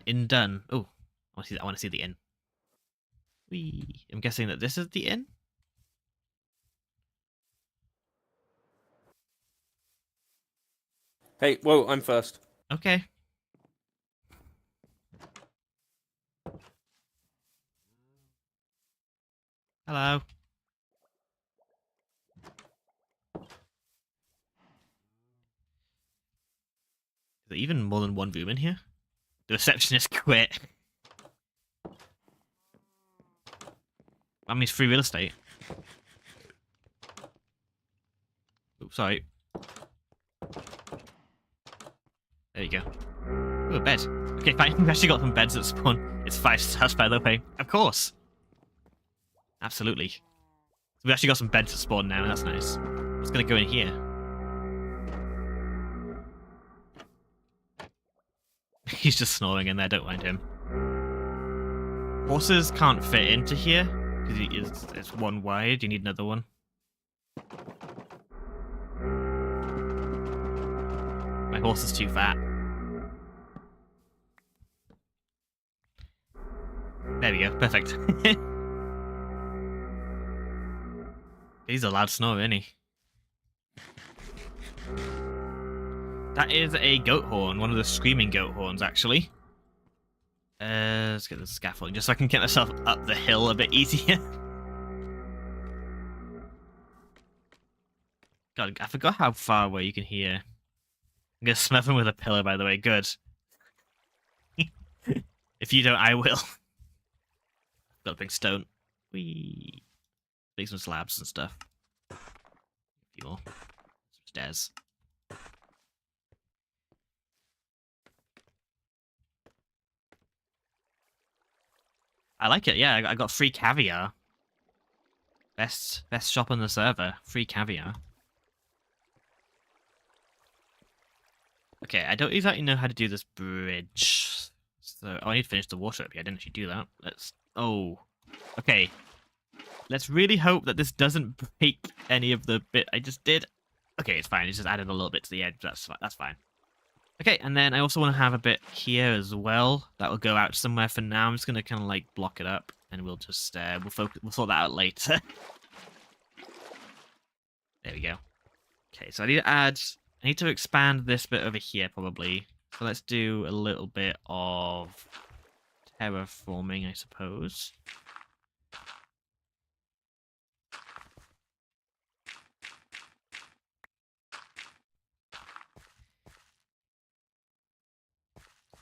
I'm done. Oh, I want to see that. I want to see the inn. Whee. I'm guessing that this is the inn? Hey, whoa, I'm first. Okay. Hello. Is there even more than one room in here? The receptionist quit. That means free real estate. Oops, sorry. There you go. Ooh, a bed. Okay, fine. We've actually got some beds at spawn. It's 5 stars, by the way. Of course. Absolutely. So we've actually got some beds at spawn now, and that's nice. I'm just gonna go in here. He's just snoring in there, don't mind him. Horses can't fit into here, because it's one wide. You need another one. My horse is too fat. There we go, perfect. He's a loud snorer, isn't he? That is a goat horn, one of the screaming goat horns, actually. Let's get the scaffolding, just so I can get myself up the hill a bit easier. God, I forgot how far away you can hear. I'm gonna smother him with a pillow, by the way. Good. If you don't, I will. Got a big stone. Whee. Make some slabs and stuff. A few more. Some stairs. I like it, yeah. I got free caviar. Best shop on the server. Free caviar. Okay, I don't exactly know how to do this bridge. So, I need to finish the water up here. I didn't actually do that. Let's... Oh. Okay. Let's really hope that this doesn't break any of the bit I just did. Okay, it's fine. It's just added a little bit to the edge. That's fine. Okay, and then I also want to have a bit here as well. That will go out somewhere for now. I'm just going to kind of like block it up, and we'll just we'll sort that out later. There we go. Okay, so I need to expand this bit over here probably. So let's do a little bit of terraforming, I suppose.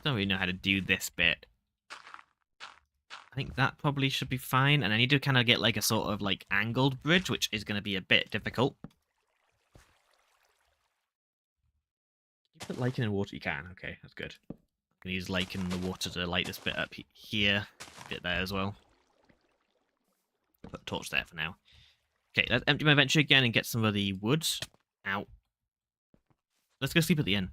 Don't really know how to do this bit. I think that probably should be fine, and I need to kind of get like a sort of like angled bridge, which is going to be a bit difficult. You put lichen in water? You can. Okay, that's good. I'm going to use lichen in the water to light this bit up here, a bit there as well. Put a torch there for now. Okay, let's empty my inventory again and get some of the wood out. Let's go sleep at the inn.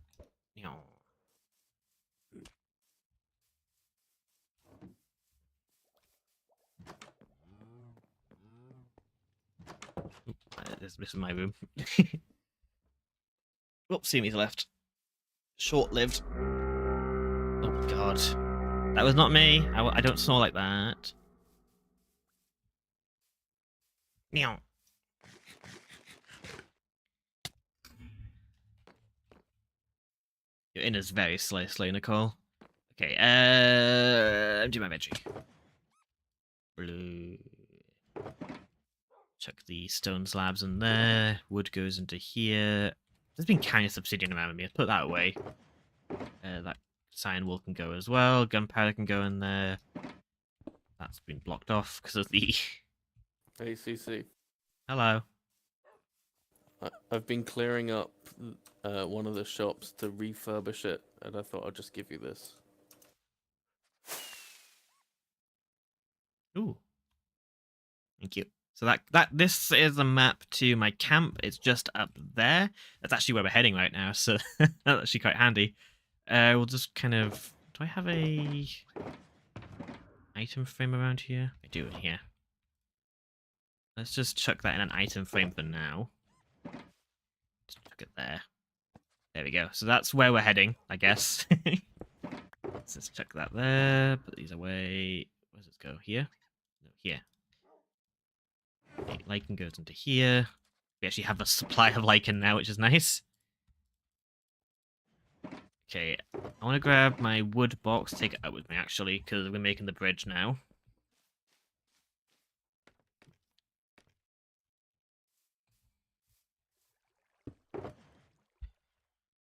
This is my room. Oops, Simi's left. Short-lived. Oh god. That was not me. I don't snore like that. Meow. Your inn is very slow, Nicole. Okay, empty my inventory. Blue. Chuck the stone slabs in there. Wood goes into here. There's been kind of obsidian around me. Let's put that away. That cyan wool can go as well. Gunpowder can go in there. That's been blocked off because of the... Hey, CC. Hello. I've been clearing up one of the shops to refurbish it, and I thought I'd just give you this. Ooh. Thank you. So this is a map to my camp. It's just up there. That's actually where we're heading right now, so that's actually quite handy. We'll just kind of... Do I have a item frame around here? I do in here. Let's just chuck that in an item frame for now. Just chuck it there. There we go. So that's where we're heading, I guess. Let's just chuck that there. Put these away. Where does it go? Here? No, here. Okay, lichen goes into here. We actually have a supply of lichen now, which is nice. Okay, I want to grab my wood box, take it out with me, actually, because we're making the bridge now.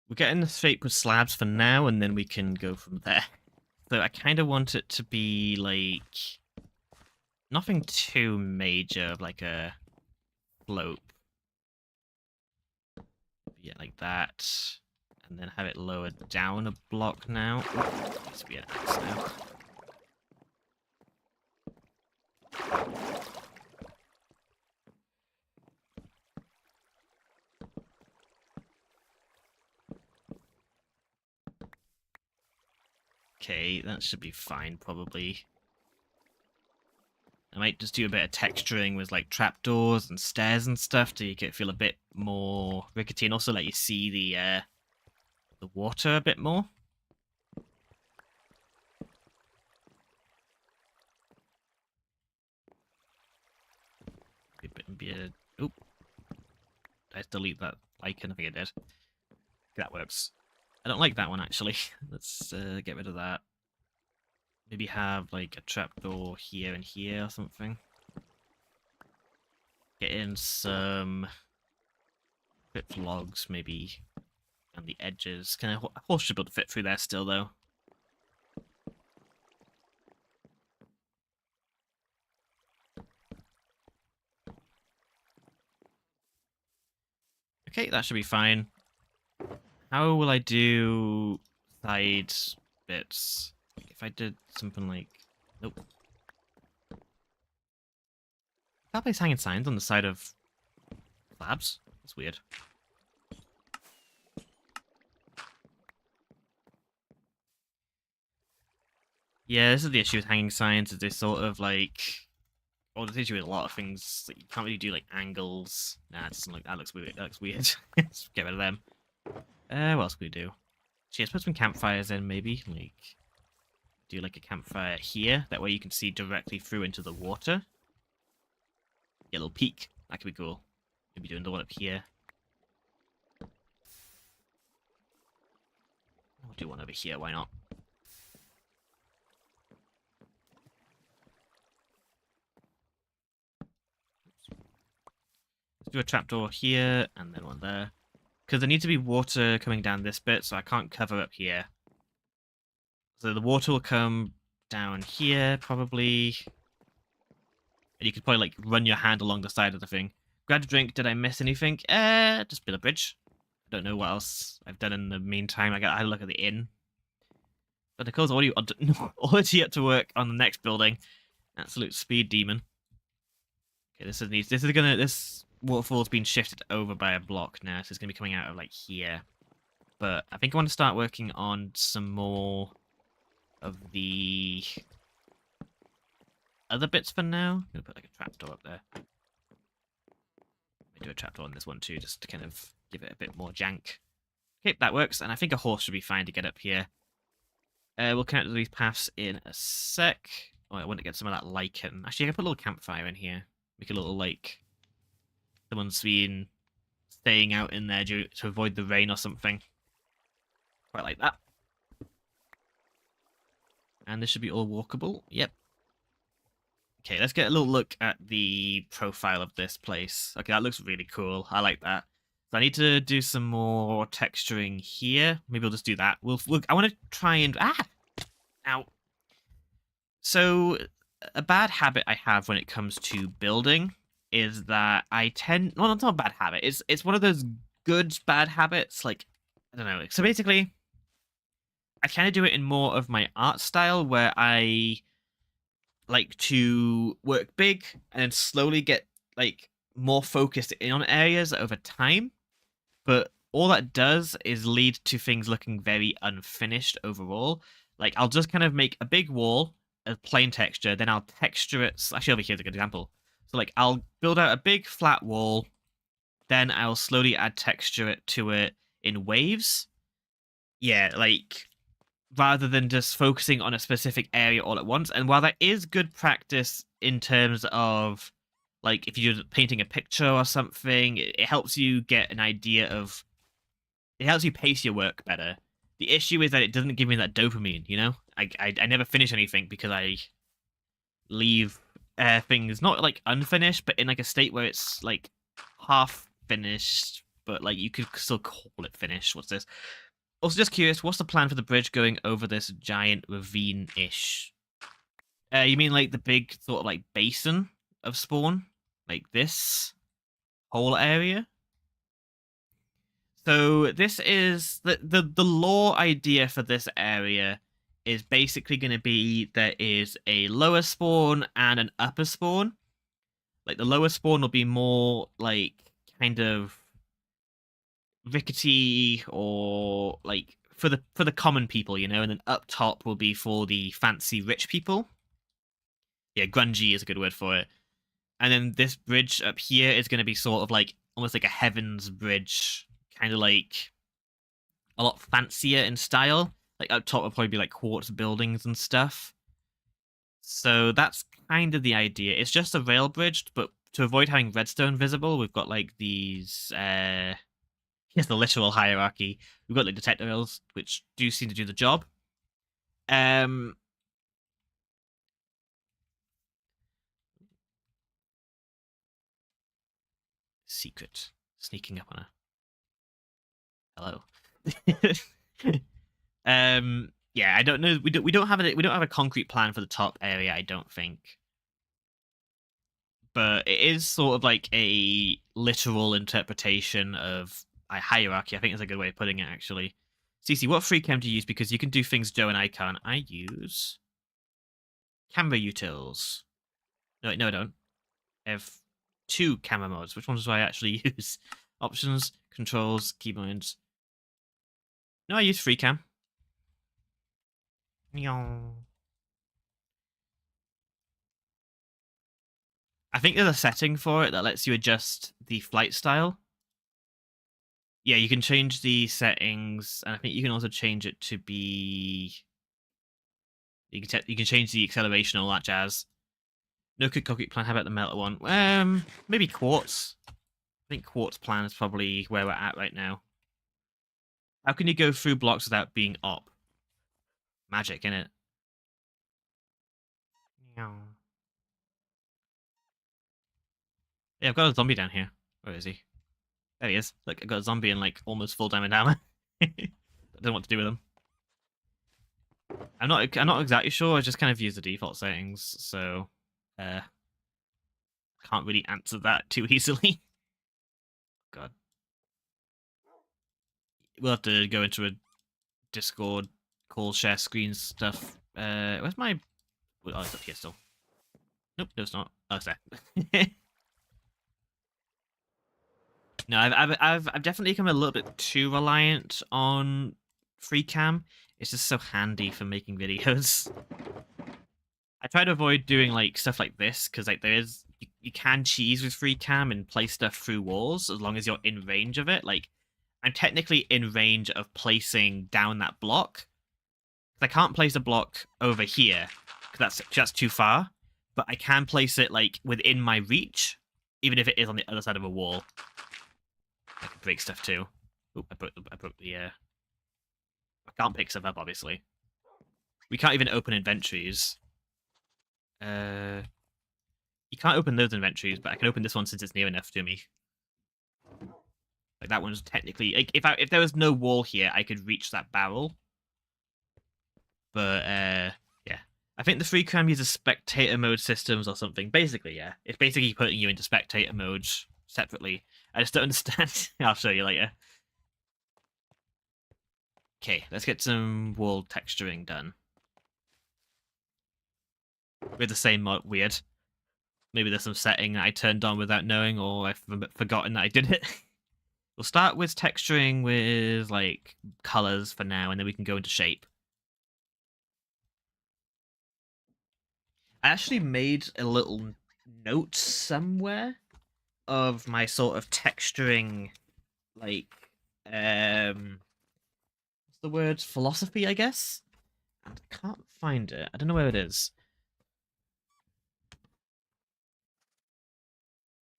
We're getting the shape with slabs for now, and then we can go from there. So I kind of want it to be, like... Nothing too major, like a slope. Yeah, like that. And then have it lowered down a block now. Needs to be an axe now. Okay, that should be fine, probably. I might just do a bit of texturing with like trapdoors and stairs and stuff to make it feel a bit more rickety, and also let you see the water a bit more. Oop. Did I delete that icon? I think I did. That works. I don't like that one, actually. Let's get rid of that. Maybe have like a trapdoor here and here or something. Get in some bit logs, maybe, on the edges. A horse should be able to fit through there still, though. Okay, that should be fine. How will I do side bits? If I did something like... Nope. That place hanging signs on the side of slabs? That's weird. Yeah, this is the issue with hanging signs, is they sort of like... Well, the issue with a lot of things, like, you can't really do like angles. Nah, it doesn't look, that looks weird. That looks weird. Let's get rid of them. What else can we do? Let's put some campfires in, maybe. Like, do like a campfire here. That way you can see directly through into the water. Get a little peek. That could be cool. Maybe doing the one up here. I'll do one over here, why not? Let's do a trapdoor here, and then one there. Because there needs to be water coming down this bit, so I can't cover up here. So the water will come down here, probably. And you could probably, like, run your hand along the side of the thing. Grab a drink. Did I miss anything? Just build a bridge. I don't know what else I've done in the meantime. I had a look at the inn. But Nicole's already up to work on the next building. Absolute speed demon. Okay, this waterfall's been shifted over by a block now, so it's gonna be coming out of like here. But I think I want to start working on some more of the other bits for now. I'm gonna put like a trapdoor up there. Do a trapdoor on this one too, just to kind of give it a bit more jank. Okay, that works, and I think a horse should be fine to get up here. We'll connect these paths in a sec. Oh, I want to get some of that lichen. Actually, I can put a little campfire in here. Make a little, like, someone's been staying out in there to avoid the rain or something. Quite like that. And this should be all walkable. Yep. Okay, let's get a little look at the profile of this place. Okay, that looks really cool. I like that. So I need to do some more texturing here. Maybe we'll just do that. I want to try and Ow. So a bad habit I have when it comes to building is that I tend well, it's not a bad habit. It's one of those good bad habits. Like I don't know. So basically, I kind of do it in more of my art style where I like to work big and then slowly get like more focused in on areas over time. But all that does is lead to things looking very unfinished overall. Like I'll just kind of make a big wall, a plain texture, then I'll texture it. Actually, over here's a good example. So like I'll build out a big flat wall, then I'll slowly add texture to it in waves. Yeah, like rather than just focusing on a specific area all at once. And while that is good practice in terms of like if you're painting a picture or something, it helps you get an idea of it helps you pace your work better. The issue is that it doesn't give me that dopamine, you know? I never finish anything because I leave things not like unfinished, but in like a state where it's like half finished, but like you could still call it finished. What's this? Also, just curious, what's the plan for the bridge going over this giant ravine-ish? You mean like the big sort of like basin of spawn? Like this whole area? So this is the lore idea for this area is basically going to be there is a lower spawn and an upper spawn. Like the lower spawn will be more like kind of rickety or like for the common people, you know, and then up top will be for the fancy rich people. Yeah, grungy is a good word for it. And then this bridge up here is going to be sort of like almost like a heaven's bridge, kind of like a lot fancier in style. Like up top will probably be like quartz buildings and stuff. So that's kind of the idea. It's just a rail bridge, but to avoid having redstone visible, we've got like these here's the literal hierarchy. We've got like detector rails, which do seem to do the job. Secret. Sneaking up on her. Hello. Yeah, I don't know. We don't have a concrete plan for the top area, I don't think. But it is sort of like a literal interpretation of a hierarchy. I think is a good way of putting it, actually. CC, what free cam do you use? Because you can do things Joe and I can't. I use camera utils. No, I don't. I have two camera modes. Which ones do I actually use? Options, controls, keyboards. No, I use free cam. I think there's a setting for it that lets you adjust the flight style. Yeah, you can change the settings, and I think you can also change it to be. You can change the acceleration, all that jazz. No good concrete plan. How about the melter one? Maybe quartz. I think quartz plan is probably where we're at right now. How can you go through blocks without being op? Magic, innit? Yeah, I've got a zombie down here. Where is he? There he is. Look, I got a zombie in like almost full diamond armor. I don't know what to do with him. I'm not exactly sure. I just kind of use the default settings, so can't really answer that too easily. God, we'll have to go into a Discord call, share screen stuff. Where's my? Oh, it's up here still. Nope, no, it's not. Oh, it's there. No, I've definitely become a little bit too reliant on free cam. It's just so handy for making videos. I try to avoid doing like stuff like this because like you can cheese with free cam and place stuff through walls as long as you're in range of it. Like I'm technically in range of placing down that block. I can't place a block over here because that's too far. But I can place it like within my reach, even if it is on the other side of a wall. I can break stuff too. Oop, I broke the I can't pick stuff up, obviously. We can't even open inventories. You can't open those inventories, but I can open this one since it's near enough to me. Like that one's technically like if there was no wall here, I could reach that barrel. But yeah, I think the free cram uses spectator mode systems or something. Basically, yeah, it's basically putting you into spectator mode separately. I just don't understand. I'll show you later. Okay, let's get some wall texturing done. With the same mod, weird. Maybe there's some setting that I turned on without knowing, or I've forgotten that I did it. We'll start with texturing with, like, colors for now, and then we can go into shape. I actually made a little note somewhere of my sort of texturing, like, what's the word? Philosophy, I guess? And I can't find it. I don't know where it is.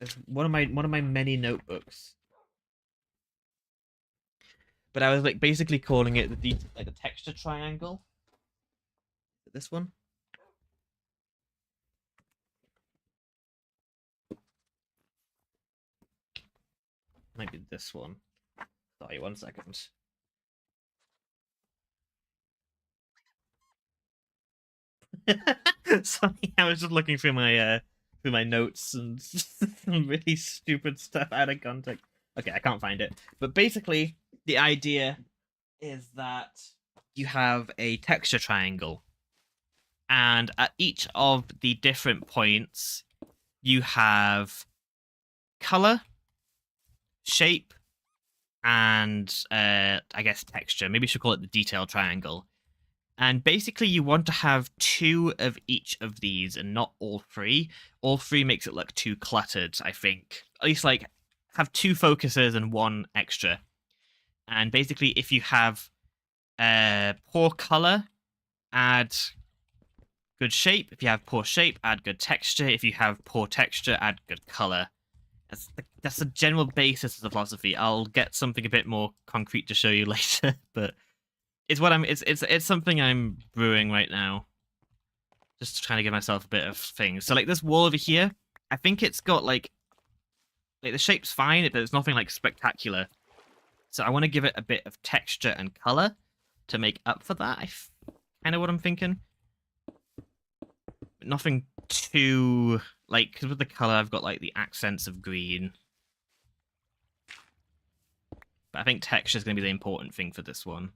It's one of my many notebooks. But I was like basically calling it the texture triangle. This one. Might be this one. Sorry, 1 second. Sorry, I was just looking through my notes and some really stupid stuff out of context. Okay, I can't find it. But basically, the idea is that you have a texture triangle, and at each of the different points, you have color, shape, and I guess texture. Maybe we should call it the detail triangle. And basically, you want to have 2 of each of these and not all 3. All 3 makes it look too cluttered, I think. At least, like, have 2 focuses and 1 extra. And basically, if you have poor color, add good shape. If you have poor shape, add good texture. If you have poor texture, add good color. That's the general basis of the philosophy. I'll get something a bit more concrete to show you later, but it's what it's something I'm brewing right now. Just trying to give myself a bit of things. So like this wall over here, I think it's got like the shape's fine, but it's nothing like spectacular. So I want to give it a bit of texture and color to make up for that. Kind of what I'm thinking. But nothing too like, because with the color I've got like the accents of green. But I think texture is going to be the important thing for this one.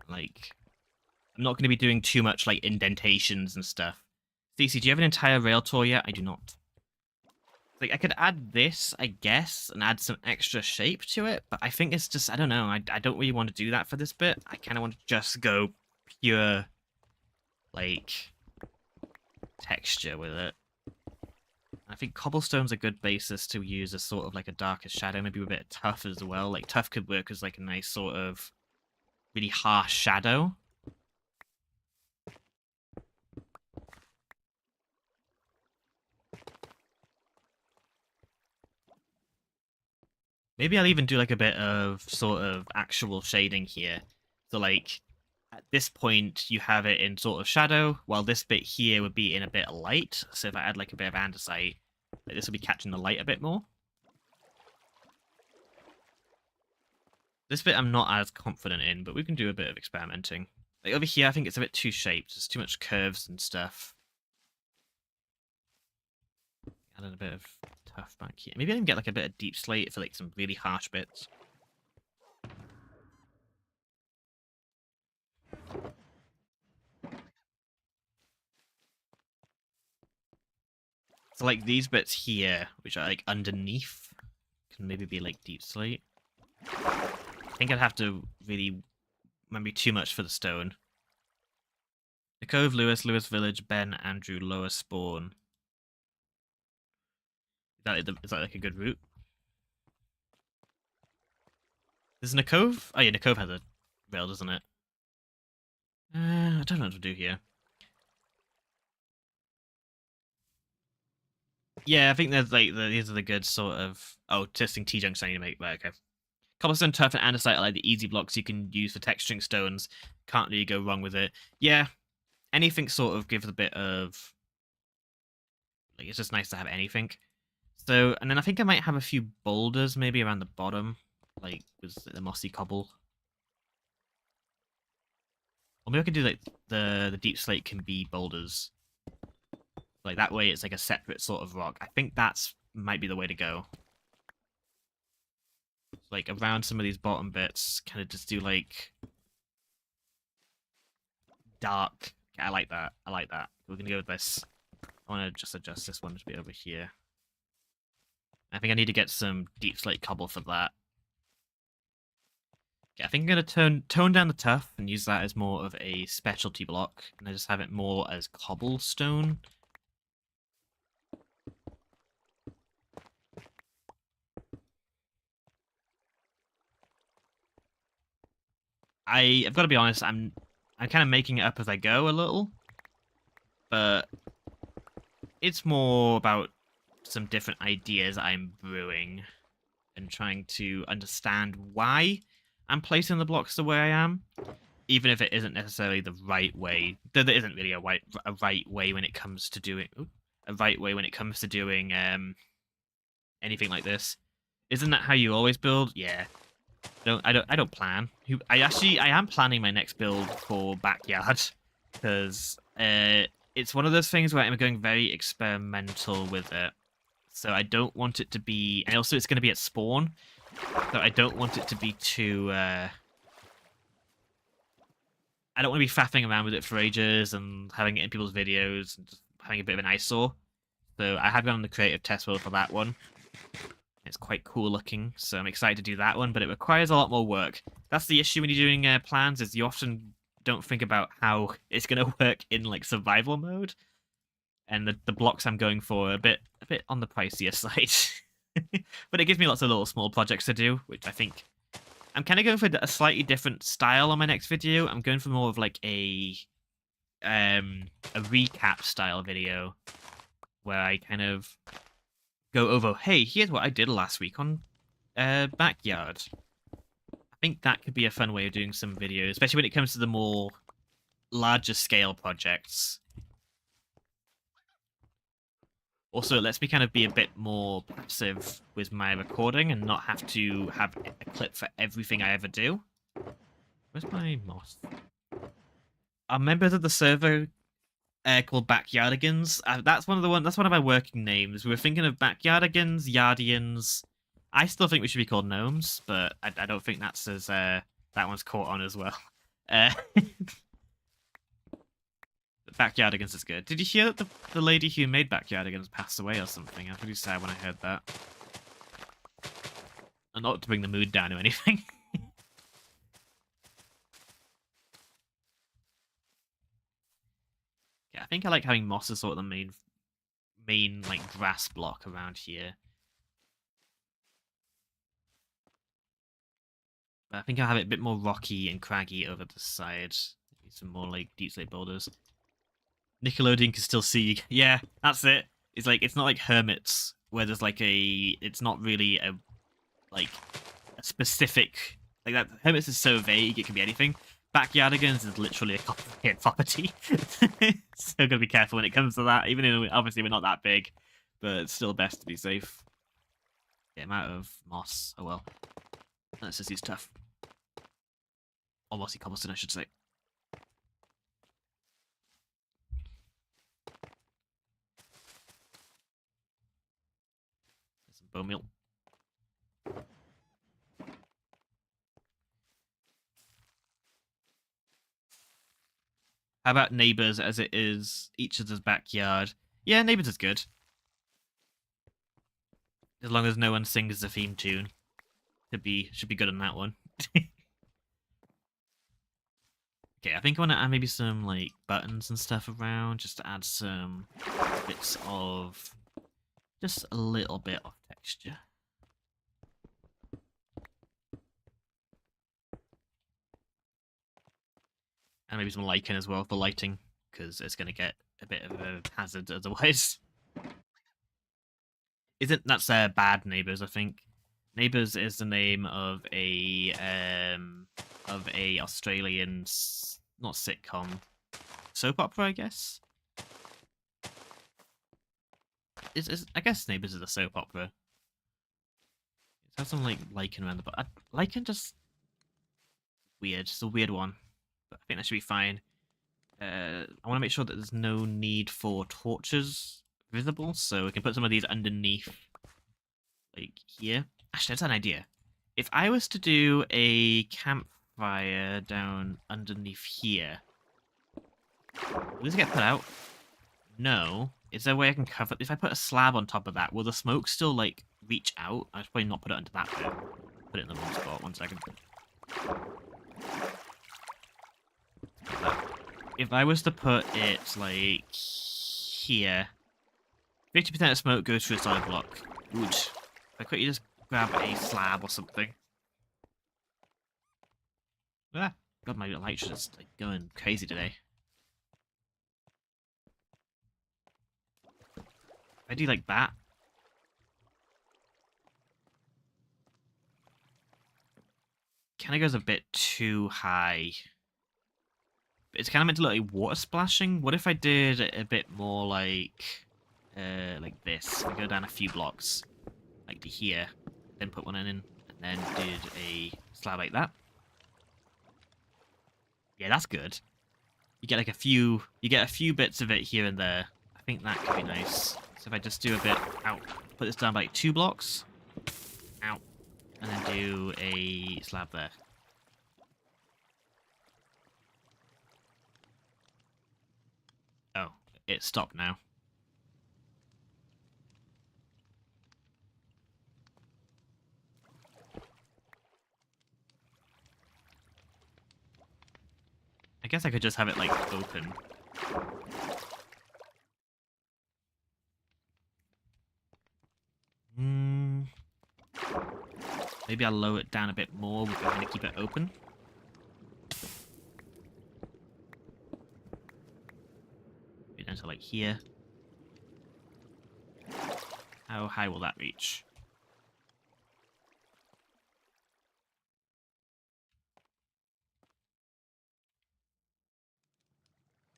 Like, I'm not going to be doing too much like indentations and stuff. Stacey, do you have an entire rail tour yet? I do not. Like, I could add this, I guess, and add some extra shape to it, but I think it's just, I don't know, I don't really want to do that for this bit. I kind of want to just go pure, like, texture with it. I think cobblestone's a good basis to use as sort of like a darker shadow, maybe with a bit of tuff as well. Like, tuff could work as like a nice sort of really harsh shadow. Maybe I'll even do like a bit of sort of actual shading here. So like at this point you have it in sort of shadow, while this bit here would be in a bit of light. So if I add like a bit of andesite, like this will be catching the light a bit more. This bit I'm not as confident in, but we can do a bit of experimenting. Like over here I think it's a bit too shaped. There's too much curves and stuff. Add a bit of tuff back here. Maybe I can get like a bit of deep slate for like some really harsh bits. So like these bits here, which are like underneath, can maybe be like deep slate. I think I'd have to really maybe too much for the stone. The Cove, Lewis, Lewis Village, Ben, Andrew, Lower Spawn. Is that like a good route? Is Nakove? Oh yeah, Nakove has a rail, doesn't it? I don't know what to do here. Yeah, I think there's like these are the good sort of testing T-junction I need to make. Right, okay. Cobblestone, turf, and andesite are like the easy blocks you can use for texturing stones. Can't really go wrong with it. Yeah, anything sort of gives a bit of... Like, it's just nice to have anything. So, and then I think I might have a few boulders maybe around the bottom, like with the mossy cobble. Or maybe I could do like the deep slate can be boulders. Like that way it's like a separate sort of rock. I think that's might be the way to go. Like around some of these bottom bits, kind of just do like dark. Okay, I like that. I like that. We're gonna go with this. I want to just adjust this one to be over here. I think I need to get some deep slate cobble for that. Okay, I think I'm going to tone down the turf and use that as more of a specialty block. And I just have it more as cobblestone. I've got to be honest, I'm kind of making it up as I go a little. But it's more about some different ideas I'm brewing and trying to understand why I'm placing the blocks the way I am, even if it isn't necessarily the right way. There isn't really a right way when it comes to doing anything like this. Isn't that how you always build? Yeah. I don't plan. I am planning my next build for backyard because it's one of those things where I'm going very experimental with it. So I don't want it to be, and also it's going to be at spawn. So I don't want it to be too. I don't want to be faffing around with it for ages and having it in people's videos and just having a bit of an eyesore. So I have gone on the creative test world for that one. It's quite cool looking, so I'm excited to do that one, but it requires a lot more work. That's the issue when you're doing plans, is you often don't think about how it's going to work in like survival mode. And the blocks I'm going for are a bit on the pricier side. But it gives me lots of little small projects to do, which I think... I'm kind of going for a slightly different style on my next video. I'm going for more of like a recap style video, where I kind of go over, hey, here's what I did last week on Backyard. I think that could be a fun way of doing some videos, especially when it comes to the more larger scale projects. Also, it lets me kind of be a bit more passive with my recording and not have to have a clip for everything I ever do. Where's my moss? Are members of the server called Backyardigans? That's one of my working names. We were thinking of Backyardigans, Yardians. I still think we should be called gnomes, but I don't think that's as that one's caught on as well. Backyardigans is good. Did you hear that the lady who made Backyardigans passed away or something? I was pretty sad when I heard that. And not to bring the mood down or anything. Yeah, I think I like having moss as sort of the main like grass block around here. But I think I'll have it a bit more rocky and craggy over the side. Maybe some more like deep slate boulders. Nickelodeon can still see. Yeah, that's it. It's like, it's not like Hermits where there's like it's not really a specific, like that. Hermits is so vague, it can be anything. Backyardigans is literally a complicated property. So gotta be careful when it comes to that, even though obviously we're not that big, but it's still best to be safe. Yeah, I'm out of moss. Oh well. Let's just use tough. Or mossy cobblestone, I should say. Some bone meal. How about Neighbours as it is each other's backyard? Yeah, Neighbours is good. As long as no one sings the theme tune. Should be good on that one. Okay, I think I want to add maybe some like buttons and stuff around, just to add some bits of just a little bit of texture. And maybe some lichen as well for lighting, because it's going to get a bit of a hazard otherwise. That's bad Neighbours, I think. Neighbours is the name of a Australian not sitcom, soap opera, I guess. I guess Neighbours is a soap opera. It has some like lichen around the but lichen just weird. It's a weird one, but I think that should be fine. I want to make sure that there's no need for torches visible, so we can put some of these underneath, like here. Actually, that's an idea. If I was to do a campfire down underneath here, will this get put out? No. Is there a way I can cover it? If I put a slab on top of that, will the smoke still, like, reach out? I should probably not put it into that bit. Put it in the wrong spot. 1 second. If I was to put it, like, here, 50% of smoke goes through a solid block. Good. If I quickly just grab a slab or something. Ah, God, my light's just like, going crazy today. If I do like that. Kind of goes a bit too high. It's kind of meant to look like water splashing. What if I did it a bit more like this? I go down a few blocks, like to here, then put one in, and then did a slab like that. Yeah, that's good. You get like a few bits of it here and there. I think that could be nice. So if I just do a bit out, put this down by like 2 blocks, out, and then do a slab there. Oh, it stopped now. I guess I could just have it like open. Maybe I'll lower it down a bit more. We're going to keep it open. Maybe down to like here. How high will that reach?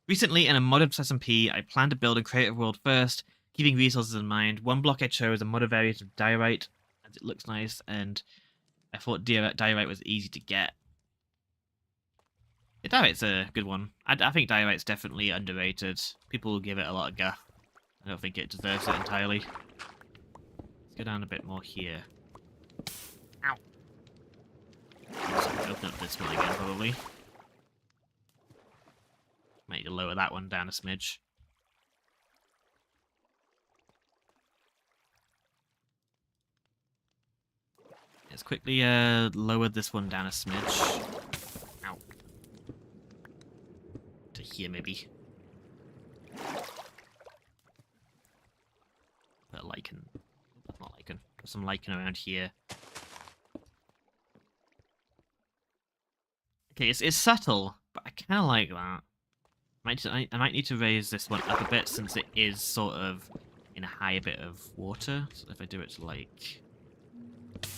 Recently, in a mod of SMP, I planned to build a creative world first, keeping resources in mind. One block I chose a mod of variant of diorite, as it looks nice, and I thought diorite was easy to get. Yeah, diorite's a good one. I think diorite's definitely underrated. People give it a lot of guff. I don't think it deserves it entirely. Let's go down a bit more here. Ow! Let's open up this one again, probably. Might need to lower that one down a smidge. Let's quickly lower this one down a smidge. Ow. To here, maybe. Put a lichen. Not lichen. Put some lichen around here. Okay, it's subtle, but I kind of like that. I might need to raise this one up a bit since it is sort of in a higher bit of water. So if I do it to like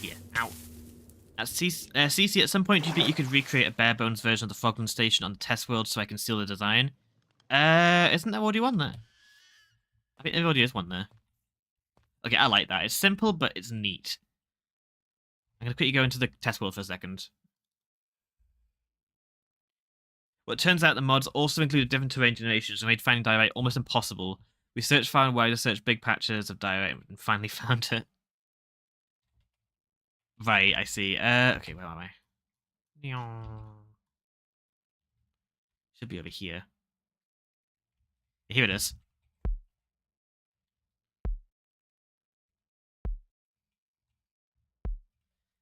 here, ow. CC, at some point, do you think you could recreate a bare bones version of the Frogland Station on the test world so I can steal the design? Isn't there already one there? I think there already is one there. Okay, I like that. It's simple, but it's neat. I'm gonna quickly go into the test world for a second. Well, it turns out the mods also included different terrain generations and made finding diorite almost impossible. We searched far and wide to search big patches of diorite and finally found it. Right, I see. Okay, where am I? Should be over here. Here it is.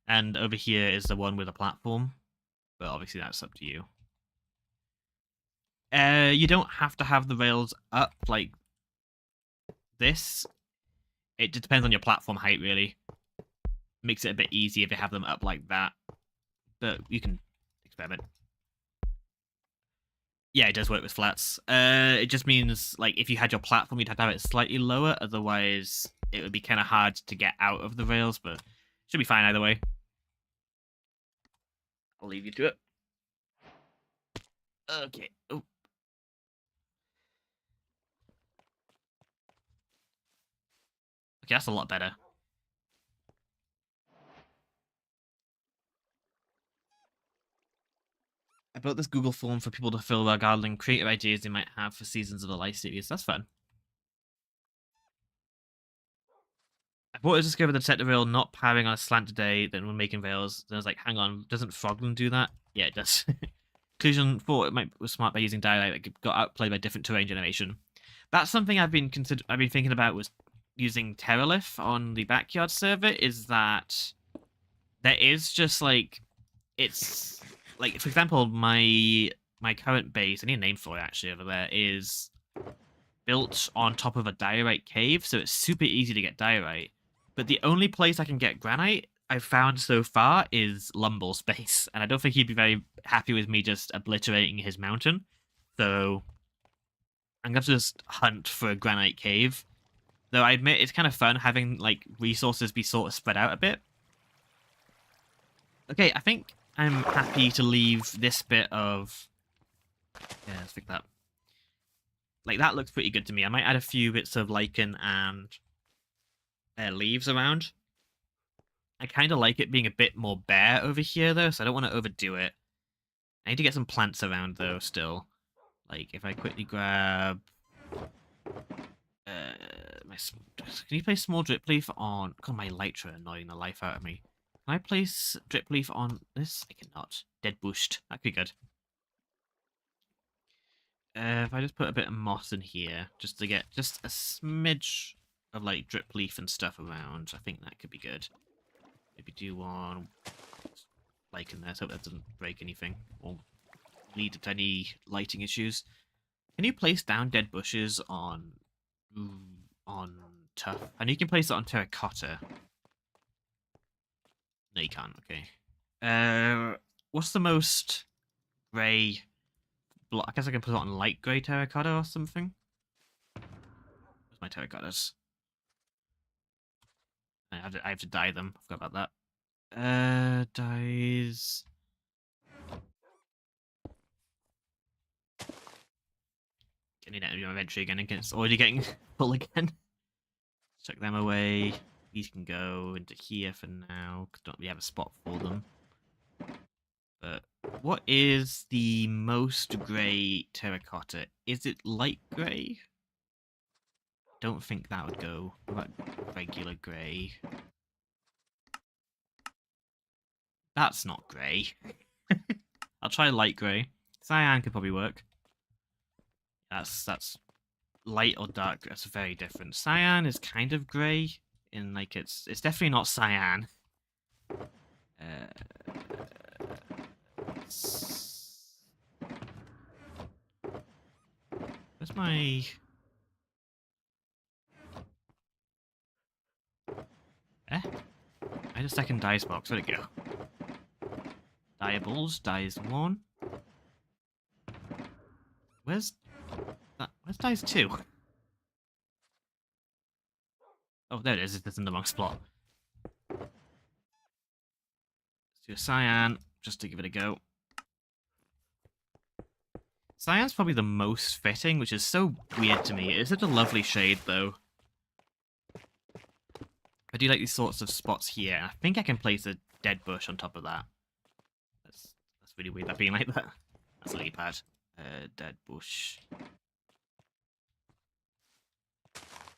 And over here is the one with a platform. But obviously that's up to you. You don't have to have the rails up like this. It just depends on your platform height, really. Makes it a bit easier if you have them up like that. But you can experiment. Yeah, it does work with flats. It just means, like, if you had your platform, you'd have to have it slightly lower. Otherwise, it would be kind of hard to get out of the rails, but Should be fine either way. I'll leave you to it. Okay. Oh. Okay, that's a lot better. I built this Google form for people to fill regarding creative ideas they might have for seasons of the Life series. That's fun. I thought I was discovered the detective rail not powering on a slant today, then when making rails. Then I was like, hang on, doesn't Frogland do that? Yeah, it does. Conclusion thought it was smart by using dialect that got outplayed by different terrain generation. That's something I've been thinking about was using Terralith on the backyard server. Is that there is just like it's like, for example, my current base, I need a name for it actually over there, is built on top of a diorite cave, so it's super easy to get diorite. But the only place I can get granite I've found so far is Lumble's base, and I don't think he'd be very happy with me just obliterating his mountain. So I'm going to just hunt for a granite cave. Though I admit it's kind of fun having like resources be sort of spread out a bit. Okay, I think I'm happy to leave this bit of... Yeah, let's pick that. Like, that looks pretty good to me. I might add a few bits of lichen and leaves around. I kind of like it being a bit more bare over here, though, so I don't want to overdo it. I need to get some plants around, though, still. Like, if I quickly grab... Can you place small drip leaf on... God, my Elytra annoying the life out of me. Can I place drip leaf on this? I cannot. Dead bushed. That'd be good. If I just put a bit of moss in here, just to get just a smidge of like drip leaf and stuff around, I think that could be good. Maybe do one like in there, so that doesn't break anything or lead to any lighting issues. Can you place down dead bushes on tough? And you can place it on terracotta. No, you can't. Okay. What's the most grey? I guess I can put it on light grey terracotta or something. Where's my terracottas? I have to dye them. I forgot about that. Dyes. Getting it in your inventory again, and it's already getting full again. Chuck them away. These can go into here for now, because don't we have a spot for them. But what is the most grey terracotta? Is it light grey? Don't think that would go. What about regular grey? That's not grey. I'll try light grey. Cyan could probably work. That's light or dark. That's very different. Cyan is kind of grey. In like it's definitely not cyan. Where's my... I had a second dice box. Where'd it go? Diables, dice 1. Where's that? Where's dice 2? Oh, there it is. It's in the wrong spot. Let's do a cyan, just to give it a go. Cyan's probably the most fitting, which is so weird to me. It's such a lovely shade, though. I do like these sorts of spots here. I think I can place a dead bush on top of that. That's really weird, that being like that. That's really bad. Dead bush.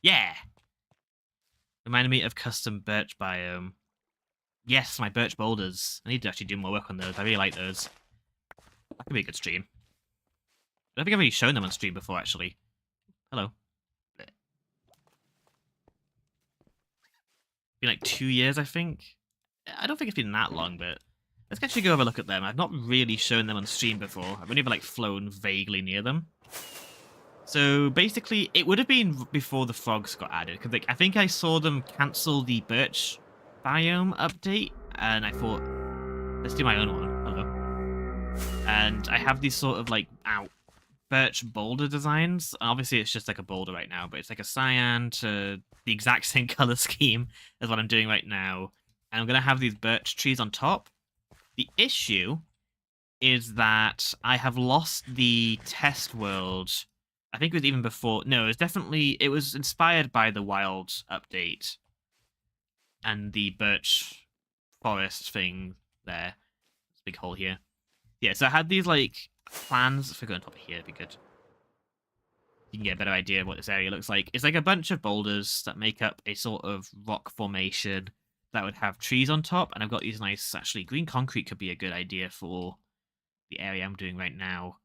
Yeah! Reminded me of custom birch biome. Yes, my birch boulders. I need to actually do more work on those. I really like those. That could be a good stream. I don't think I've really shown them on stream before, actually. Hello. Been like 2 years, I think. I don't think it's been that long, but let's actually go have a look at them. I've not really shown them on stream before. I've only ever like flown vaguely near them. So basically, it would have been before the frogs got added, because like, I think I saw them cancel the birch biome update, and I thought, let's do my own one. Hello. And I have these sort of like birch boulder designs. Obviously, it's just like a boulder right now, but it's like a cyan to the exact same color scheme as what I'm doing right now. And I'm going to have these birch trees on top. The issue is that I have lost the test world. I think it was even before. No, it was inspired by the wild update and the birch forest thing there. This big hole here. Yeah, so I had these like plans. If I go on top of here, it'd be good. You can get a better idea of what this area looks like. It's like a bunch of boulders that make up a sort of rock formation that would have trees on top. And I've got these nice, actually, green concrete could be a good idea for the area I'm doing right now.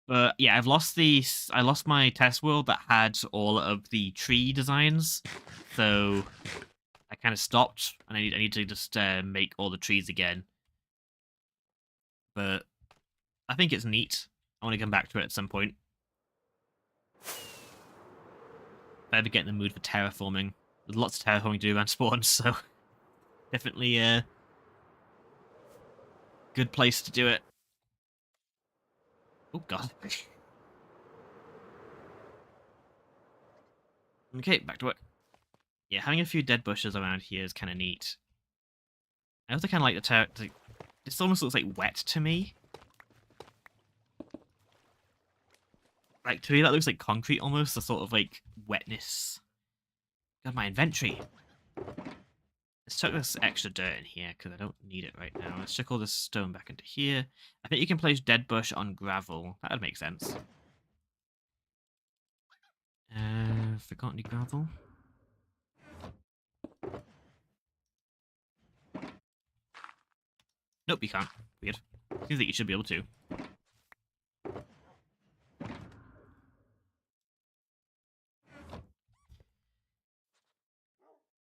But yeah, I lost my test world that had all of the tree designs. So I kind of stopped, and I need to just make all the trees again. But I think it's neat. I want to come back to it at some point. If I ever get in the mood for terraforming. There's lots of terraforming to do around spawns, so definitely a good place to do it. Oh god. Okay, back to work. Yeah, having a few dead bushes around here is kind of neat. I also kind of like the terra. This almost looks like wet to me. Like, to me, that looks like concrete almost, a sort of like wetness. Got my inventory. Let's chuck this extra dirt in here because I don't need it right now. Let's chuck all this stone back into here. I think you can place dead bush on gravel. That would make sense. Forgot any gravel? Nope, you can't. Weird. Seems like you should be able to.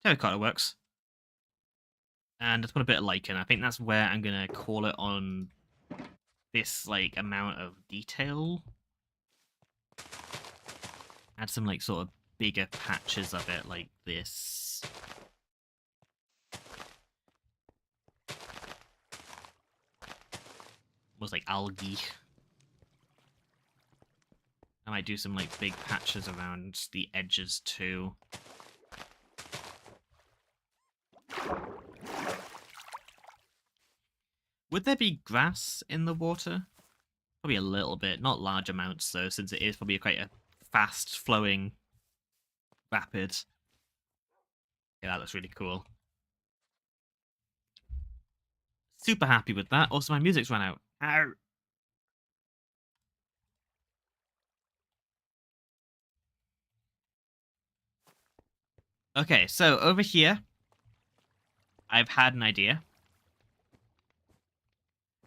Terracotta works. And let's put a bit of lichen. I think that's where I'm gonna call it on this like amount of detail. Add some like sort of bigger patches of it like this. Almost like algae. I might do some like big patches around the edges too. Would there be grass in the water? Probably a little bit, not large amounts though, since it is probably quite a fast flowing rapid. Yeah, that looks really cool. Super happy with that. Also, my music's run out. Ow. Okay, so over here, I've had an idea.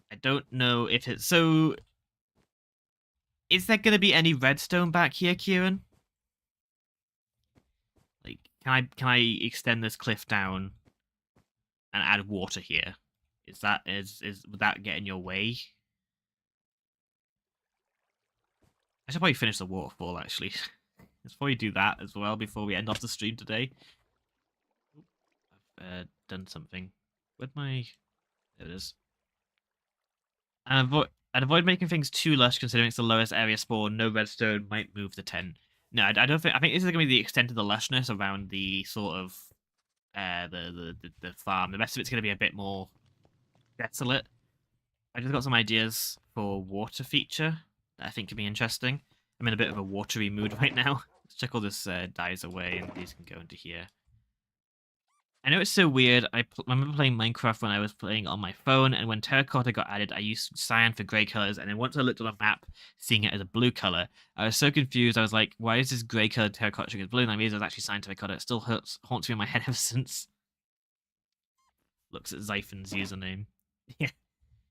I don't know if it's... So, is there going to be any redstone back here, Kieran? Like, can I extend this cliff down and add water here? Would that get in your way? I should probably finish the waterfall, actually. Let's probably do that as well before we end off the stream today. I've done something. Where'd my... There it is. I'd avoid making things too lush considering it's the lowest area spawn. No redstone might move the tent. No, I don't think... I think this is going to be the extent of the lushness around the sort of... the farm. The rest of it's going to be a bit more desolate. I just got some ideas for water feature that I think could be interesting. I'm in a bit of a watery mood right now. Let's check all this dies away and these can go into here. I know it's so weird. I remember playing Minecraft when I was playing on my phone, and when terracotta got added, I used cyan for grey colors, and then once I looked on a map, seeing it as a blue color, I was so confused. I was like, why is this grey colored terracotta showing as blue? And I realized it was actually cyan terracotta. It still haunts me in my head ever since. Looks at Zyphon's username. Yeah.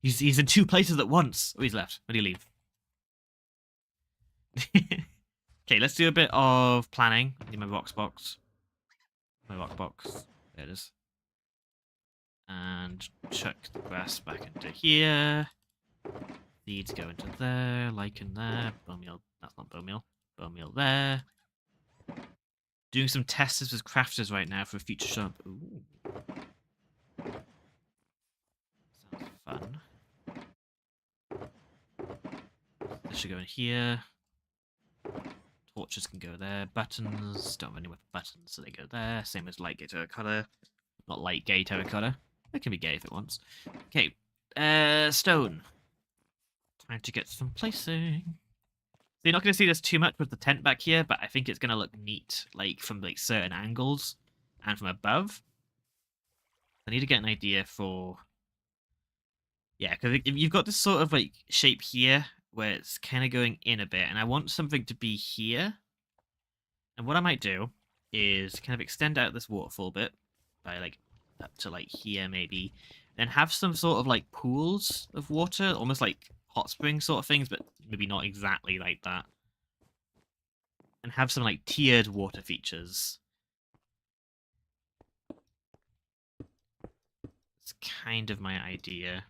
He's in two places at once. Oh, he's left. Where do you leave? Okay, let's do a bit of planning. I need my box. My box. There it is. And chuck the grass back into here. Seeds go into there. Lichen there. Bone meal. That's not bone meal. Bone meal there. Doing some tests with crafters right now for a future shop. Ooh. Sounds fun. This should go in here. Torches can go there. Buttons. Don't have any with buttons, so they go there. Same as light get to a color. Not light gay terracotta. It can be gay if it wants. Okay. Stone. Time to get some placing. So you're not going to see this too much with the tent back here, but I think it's going to look neat, like from like certain angles and from above. I need to get an idea for... Yeah, because you've got this sort of like shape here where it's kind of going in a bit, and I want something to be here. And what I might do is kind of extend out this waterfall bit by like up to like here maybe, then have some sort of like pools of water, almost like hot spring sort of things, but maybe not exactly like that. And have some like tiered water features. It's kind of my idea.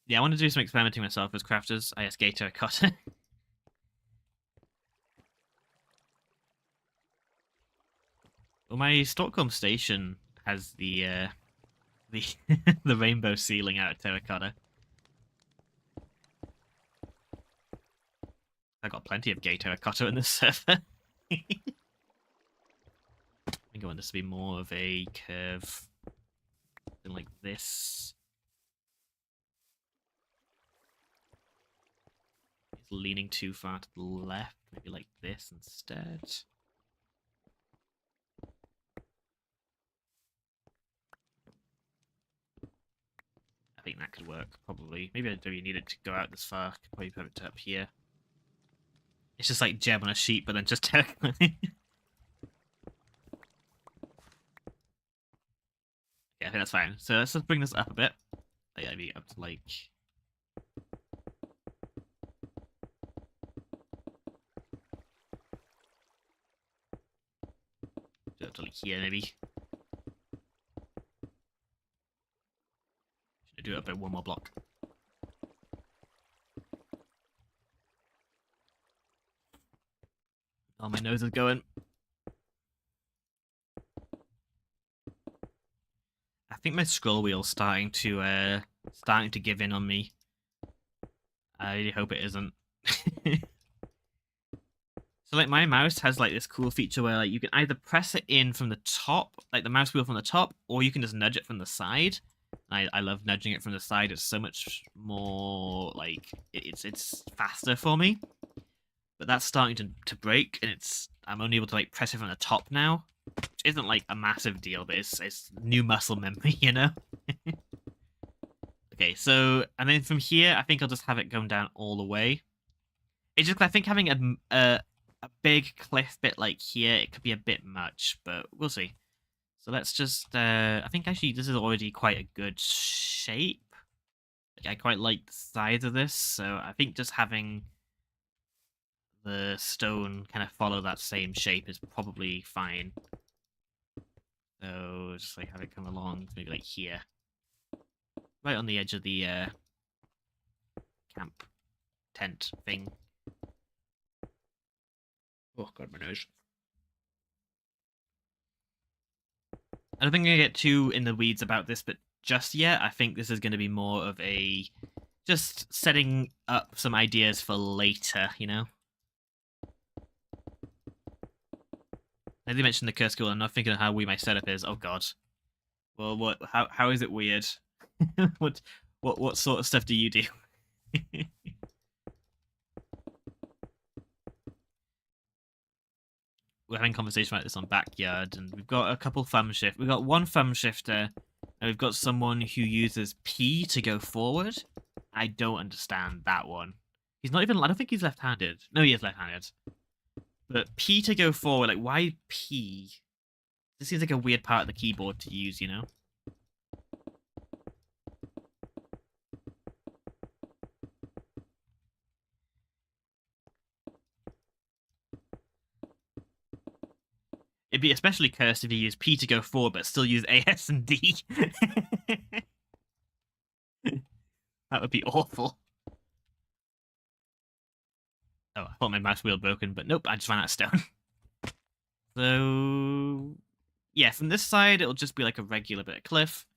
Yeah, I want to do some experimenting myself as crafters. I gay terracotta. Well, my Stockholm station has the the rainbow ceiling out of terracotta. I got plenty of gay terracotta in this server. I think I want this to be more of a curve, something like this. It's leaning too far to the left. Maybe like this instead. I think that could work, probably. Maybe I don't really need it to go out this far. I could probably put it up here. It's just like gem on a sheet, but then just terracotta. Yeah, I think that's fine. So let's just bring this up a bit. Oh, yeah, maybe up to like... Up to like here, maybe. Should I do it up at one more block? Oh, my nose is going. I think my scroll wheel's starting to give in on me. I really hope it isn't. So like my mouse has like this cool feature where like you can either press it in from the top, like the mouse wheel from the top, or you can just nudge it from the side. I love nudging it from the side. It's so much more like it's faster for me. But that's starting to break, and I'm only able to like press it from the top now. Which isn't like a massive deal, but it's new muscle memory, you know? Okay, so and then from here I think I'll just have it going down all the way. It's just I think having a big cliff bit like here, it could be a bit much, but we'll see. So let's just, I think actually this is already quite a good shape. Like, I quite like the size of this, so I think just having the stone kind of follow that same shape is probably fine. So just like have it come along, maybe like here. Right on the edge of the camp tent thing. Oh god, my nose. I don't think I'm going to get too in the weeds about this, but just yet, I think this is going to be more of a... just setting up some ideas for later, you know? As you mentioned the curse school, I'm not thinking of how weird my setup is. Oh god. Well, what? How is it weird? what sort of stuff do you do? We're having a conversation about this on Backyard, and we've got a couple thumb shift. We've got one thumb shifter, and we've got someone who uses P to go forward. I don't understand that one. He's not even... I don't think he's left-handed. No, he is left-handed. But P to go forward, like, why P? This seems like a weird part of the keyboard to use, you know? It'd be especially cursed if you use P to go forward, but still use A, S, and D. That would be awful. Oh, I thought my mouse wheel broken, but nope, I just ran out of stone. So... yeah, from this side, it'll just be like a regular bit of cliff.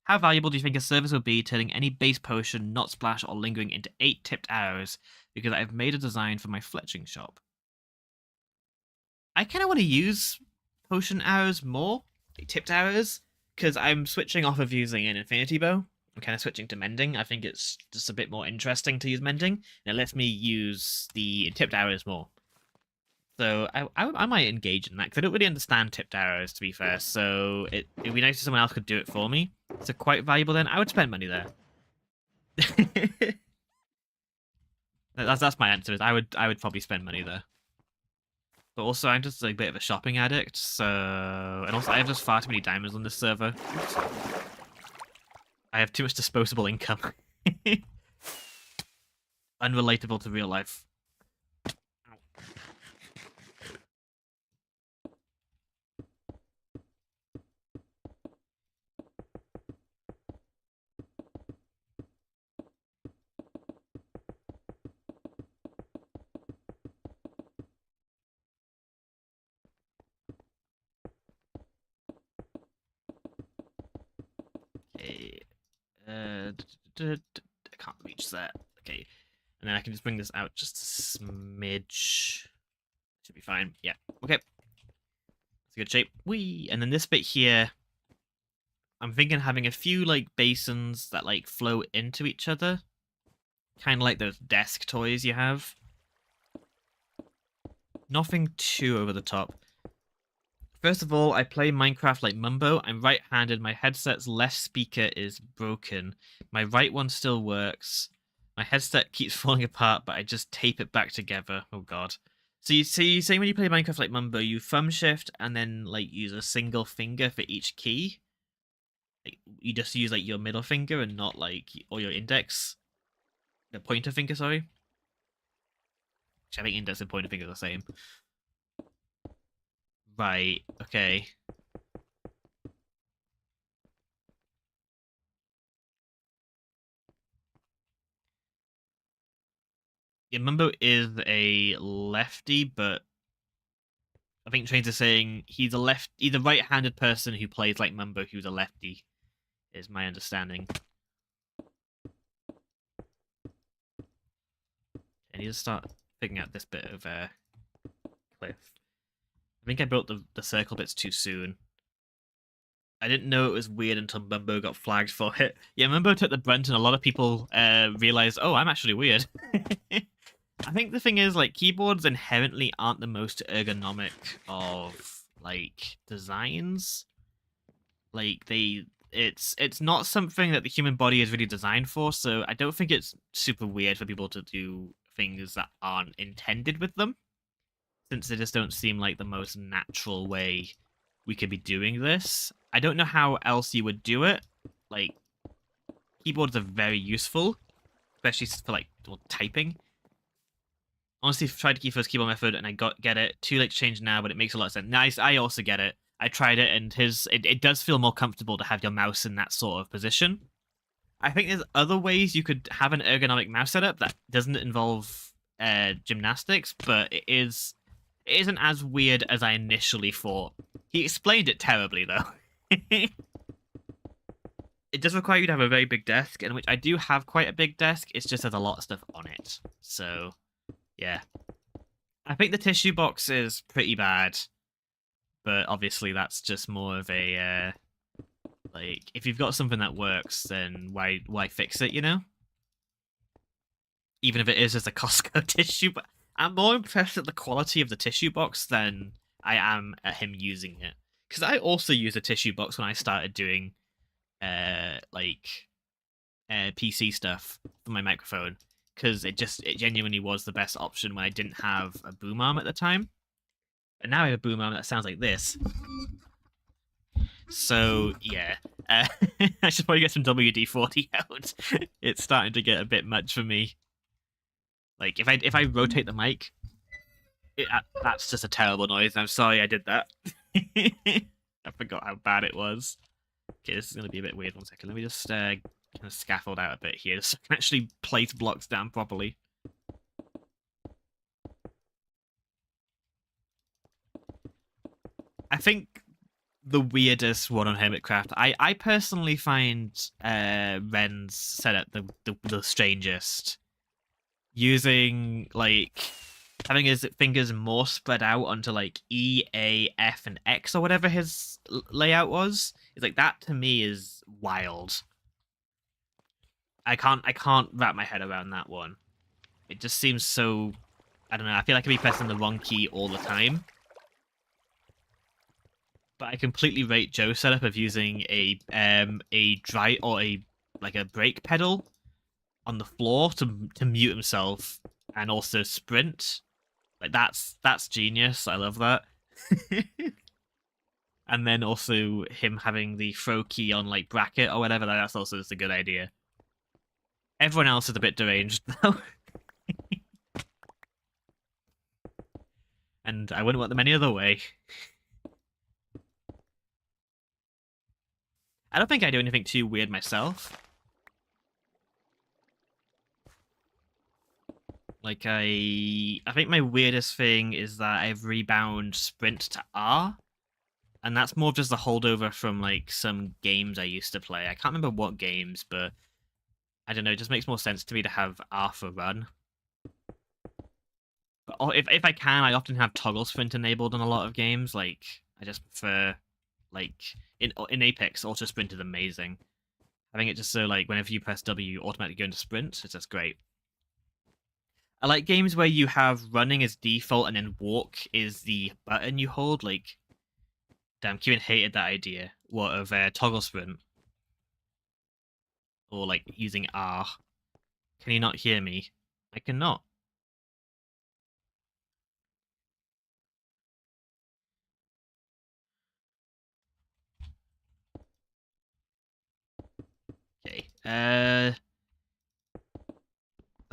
How valuable do you think a service would be turning any base potion, not splash, or lingering into 8 tipped arrows? Because I've made a design for my fletching shop. I kind of want to use potion arrows more, like tipped arrows, because I'm switching off of using an infinity bow. I'm kind of switching to mending. I think it's just a bit more interesting to use mending, and it lets me use the tipped arrows more. So I might engage in that, because I don't really understand tipped arrows, to be fair. So it'd be nice if someone else could do it for me. So quite valuable then. I would spend money there. That's my answer. Is I would probably spend money there. But also I'm just a bit of a shopping addict, so and also I have just far too many diamonds on this server. Oops. I have too much disposable income. Unrelatable to real life. Okay. I can't reach that. Okay. And then I can just bring this out just a smidge. Should be fine. Yeah. Okay. That's a good shape. Whee! And then this bit here, I'm thinking having a few like basins that like flow into each other. Kind of like those desk toys you have. Nothing too over the top. First of all, I play Minecraft like Mumbo. I'm right-handed. My headset's left speaker is broken. My right one still works. My headset keeps falling apart, but I just tape it back together. Oh god. So you say when you play Minecraft like Mumbo, you thumb shift and then like use a single finger for each key. Like, you just use like your middle finger and not like or your index. The pointer finger, sorry. Which I think index and pointer finger are the same. Right, okay. Yeah, Mumbo is a lefty, but I think Trains are saying he's a right-handed person who plays like Mumbo who's a lefty, is my understanding. I need to start figuring out this bit of cliff. I think I built the circle bits too soon. I didn't know it was weird until Mumbo got flagged for it. Yeah, Mumbo took the brunt, and a lot of people realized, oh, I'm actually weird. I think the thing is, like, keyboards inherently aren't the most ergonomic of like designs. Like it's not something that the human body is really designed for. So I don't think it's super weird for people to do things that aren't intended with them, since they just don't seem like the most natural way we could be doing this. I don't know how else you would do it. Like, keyboards are very useful, especially for like typing. Honestly, tried to keep first keyboard method and I get it. Too late to change now, but it makes a lot of sense. Nice, I also get it. I tried it and it does feel more comfortable to have your mouse in that sort of position. I think there's other ways you could have an ergonomic mouse setup that doesn't involve gymnastics, but it isn't as weird as I initially thought. He explained it terribly though. It does require you to have a very big desk, in which I do have quite a big desk. It's just there's a lot of stuff on it. So, yeah. I think the tissue box is pretty bad, but obviously that's just more of a like, if you've got something that works, then why fix it, you know? Even if it is just a Costco tissue, but I'm more impressed at the quality of the tissue box than I am at him using it. Because I also used a tissue box when I started doing PC stuff for my microphone, because it genuinely was the best option when I didn't have a boom arm at the time. And now I have a boom arm that sounds like this. So yeah, I should probably get some WD-40 out. It's starting to get a bit much for me. Like if I rotate the mic, that's just a terrible noise. I'm sorry I did that. I forgot how bad it was. Okay, this is going to be a bit weird. 1 second. Let me just kind of scaffold out a bit here so I can actually place blocks down properly. I think the weirdest one on Hermitcraft, I personally find Ren's setup the strangest. Using, like, having his fingers more spread out onto like E, A, F, and X or whatever his layout was. It's like that to me is wild. I can't wrap my head around that one. It just seems so, I don't know, I feel like I'd be pressing the wrong key all the time. But I completely rate Joe's setup of using a dry or a like a brake pedal on the floor to mute himself and also sprint. Like that's genius. I love that. And then also him having the throw key on like bracket or whatever, that's also just a good idea. Everyone else is a bit deranged though. And I wouldn't want them any other way. I don't think I do anything too weird myself. Like I think my weirdest thing is that I've rebound sprint to R. And that's more of just a holdover from like some games I used to play. I can't remember what games, but I don't know, it just makes more sense to me to have R for run. But if I can, I often have toggle sprint enabled in a lot of games. Like I just prefer like in Apex, auto sprint is amazing. Having it just so like whenever you press W, you automatically go into sprint, it's just great. I like games where you have running as default and then walk is the button you hold. Like, damn, Kieran hated that idea. What of toggle sprint or like using R? Can you not hear me? I cannot. Okay.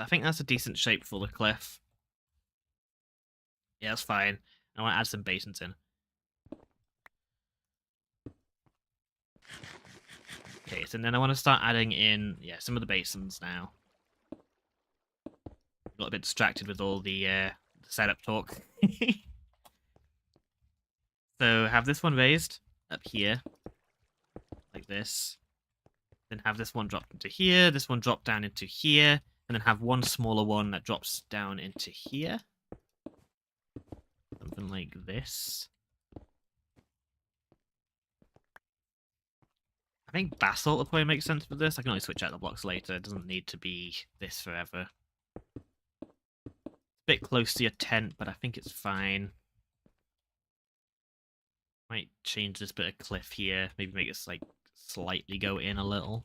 I think that's a decent shape for the cliff. Yeah, that's fine. I want to add some basins in. Okay, so then I want to start adding in, some of the basins now. Got a bit distracted with all the setup talk. So have this one raised up here, like this. Then have this one drop into here, this one drop down into here, and then have one smaller one that drops down into here. Something like this. I think basalt would probably make sense for this. I can always switch out the blocks later. It doesn't need to be this forever. It's a bit close to your tent, but I think it's fine. Might change this bit of cliff here. Maybe make it like slightly go in a little.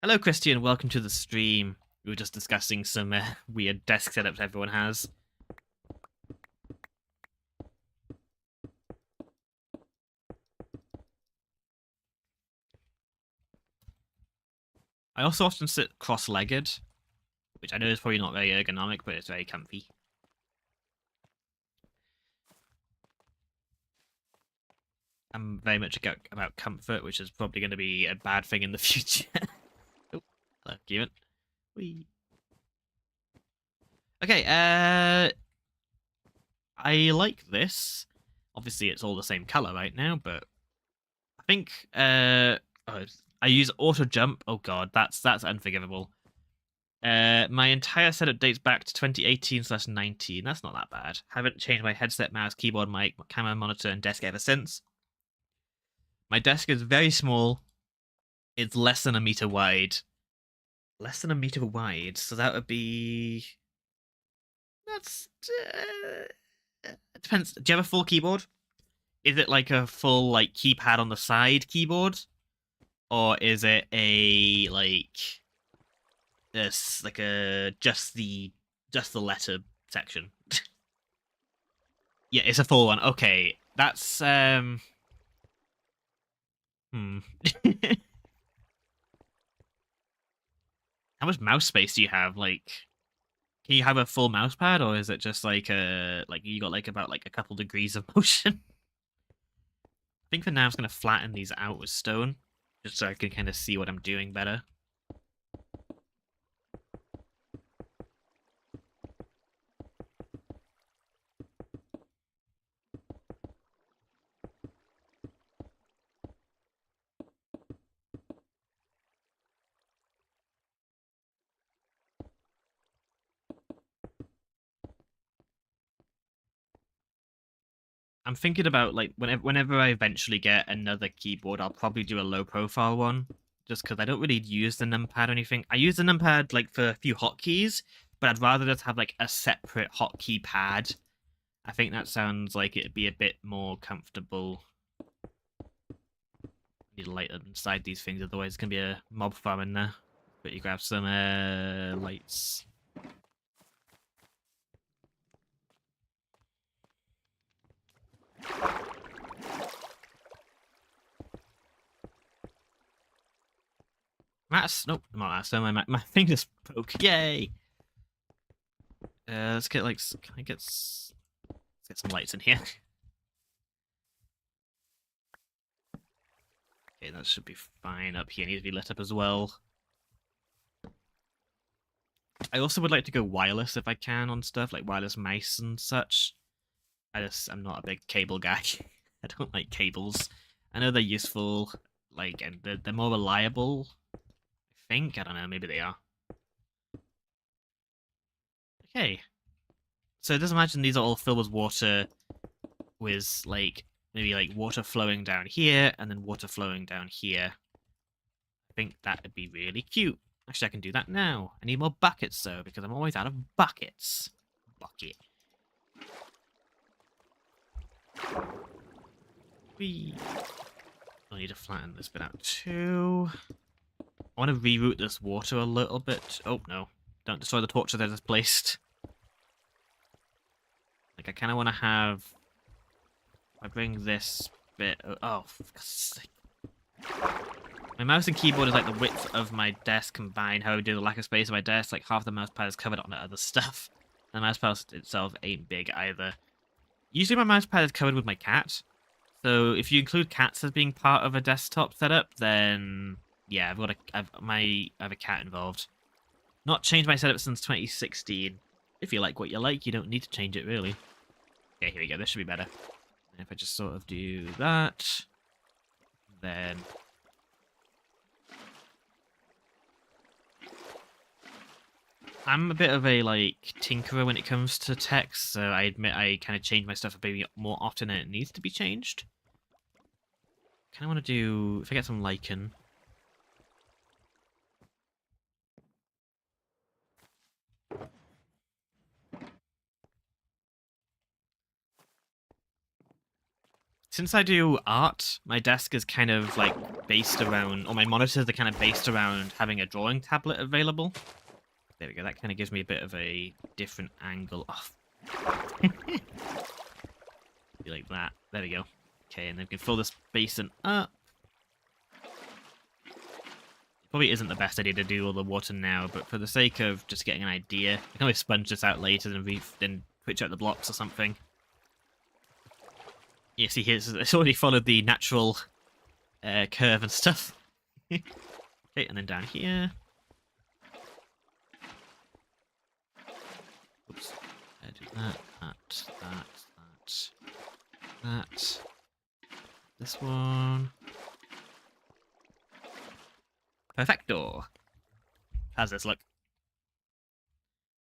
Hello, Christian. Welcome to the stream. We were just discussing some weird desk setups everyone has. I also often sit cross-legged, which I know is probably not very ergonomic, but it's very comfy. I'm very much about comfort, which is probably going to be a bad thing in the future. Oh, hello, Kieran. Whee. Okay, I like this. Obviously, it's all the same color right now, but I think I use auto jump. Oh god, that's unforgivable. My entire setup dates back to 2018/19. That's not that bad. Haven't changed my headset, mouse, keyboard, mic, camera, monitor, and desk ever since. My desk is very small. It's less than a meter wide. Less than a meter wide, so that would be. That's. It depends. Do you have a full keyboard? Is it like a full like keypad on the side keyboard, or is it a like this like a just the letter section? Yeah, it's a full one. Okay, that's How much mouse space do you have? Like, can you have a full mouse pad, or is it just like you got like about like a couple degrees of motion? I think for now I'm just gonna flatten these out with stone, just so I can kind of see what I'm doing better. I'm thinking about like whenever I eventually get another keyboard, I'll probably do a low profile one, just because I don't really use the numpad or anything. I use the numpad like for a few hotkeys, but I'd rather just have like a separate hotkey pad. I think that sounds like it'd be a bit more comfortable. Need to light inside these things, otherwise it's gonna be a mob farm in there. But you grab some lights. That's nope, not that. So my fingers broke. Yay! Let's get like can I get let's get some lights in here. Okay, that should be fine. Up here needs to be lit up as well. I also would like to go wireless if I can on stuff like wireless mice and such. I'm not a big cable guy. I don't like cables. I know they're useful, like, and they're more reliable. I think. I don't know. Maybe they are. Okay. So just imagine these are all filled with water, with like maybe like water flowing down here and then water flowing down here. I think that would be really cute. Actually, I can do that now. I need more buckets though, because I'm always out of buckets. Bucket. Whee. I need to flatten this bit out too. I want to reroute this water a little bit. Oh no. Don't destroy the torches I just placed. Like, I kind of want to have... I bring this bit... Oh, for God's sake. My mouse and keyboard is like the width of my desk combined. However, due to the lack of space on my desk, like half the mouse pad is covered on other stuff. The mouse pad itself ain't big either. Usually my mouse pad is covered with my cat. So if you include cats as being part of a desktop setup, then... Yeah, I have a cat involved. Not changed my setup since 2016. If you like what you like, you don't need to change it, really. Okay, here we go. This should be better. And if I just sort of do that, then... I'm a bit of a, like, tinkerer when it comes to text, so I admit I kind of change my stuff a bit more often than it needs to be changed. Kind of want to do... If I get some lichen... Since I do art, my desk is kind of like based around, or my monitors are kind of based around having a drawing tablet available. There we go, that kind of gives me a bit of a different angle. Oh. Be like that. There we go. Okay, and then we can fill this basin up. Probably isn't the best idea to do all the water now, but for the sake of just getting an idea, I can always sponge this out later and then switch out the blocks or something. Yeah, see here, it's already followed the natural curve and stuff. Okay, and then down here. Oops. Do that. This one. Perfecto. How's this look?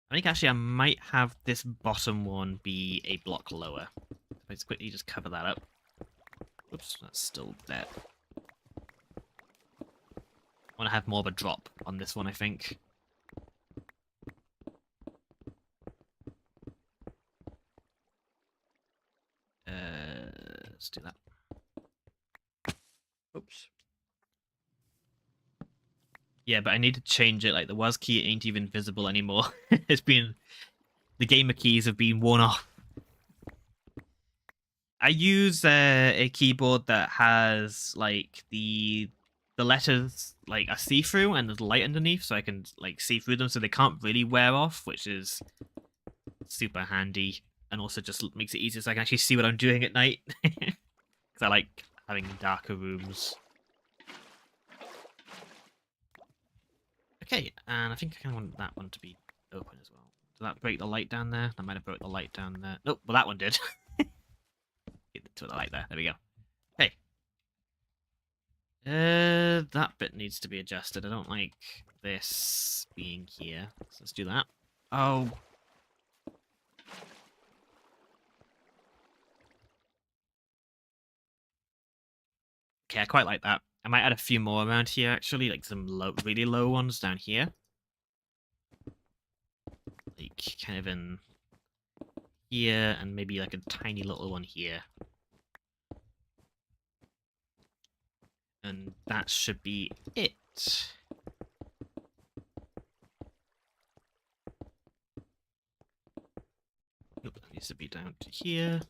I think actually I might have this bottom one be a block lower. Let's quickly just cover that up. Oops, that's still there. I want to have more of a drop on this one, I think. Let's do that. Oops. Yeah, but I need to change it. Like, the WAS key ain't even visible anymore. It's been... The gamer keys have been worn off. I use a keyboard that has, like, the letters, like, are see-through and there's light underneath, so I can, like, see through them so they can't really wear off, which is super handy. And also just makes it easier so I can actually see what I'm doing at night. Because I like having darker rooms. Okay, and I think I kind of want that one to be open as well. Did that break the light down there? That might have broke the light down there. Nope, well that one did. Get to the light there. There we go. Hey. That bit needs to be adjusted. I don't like this being here. So let's do that. Oh. Okay, I quite like that. I might add a few more around here, actually, like some really low ones down here. Like, kind of in here, and maybe like a tiny little one here. And that should be it. Nope, that needs to be down to here.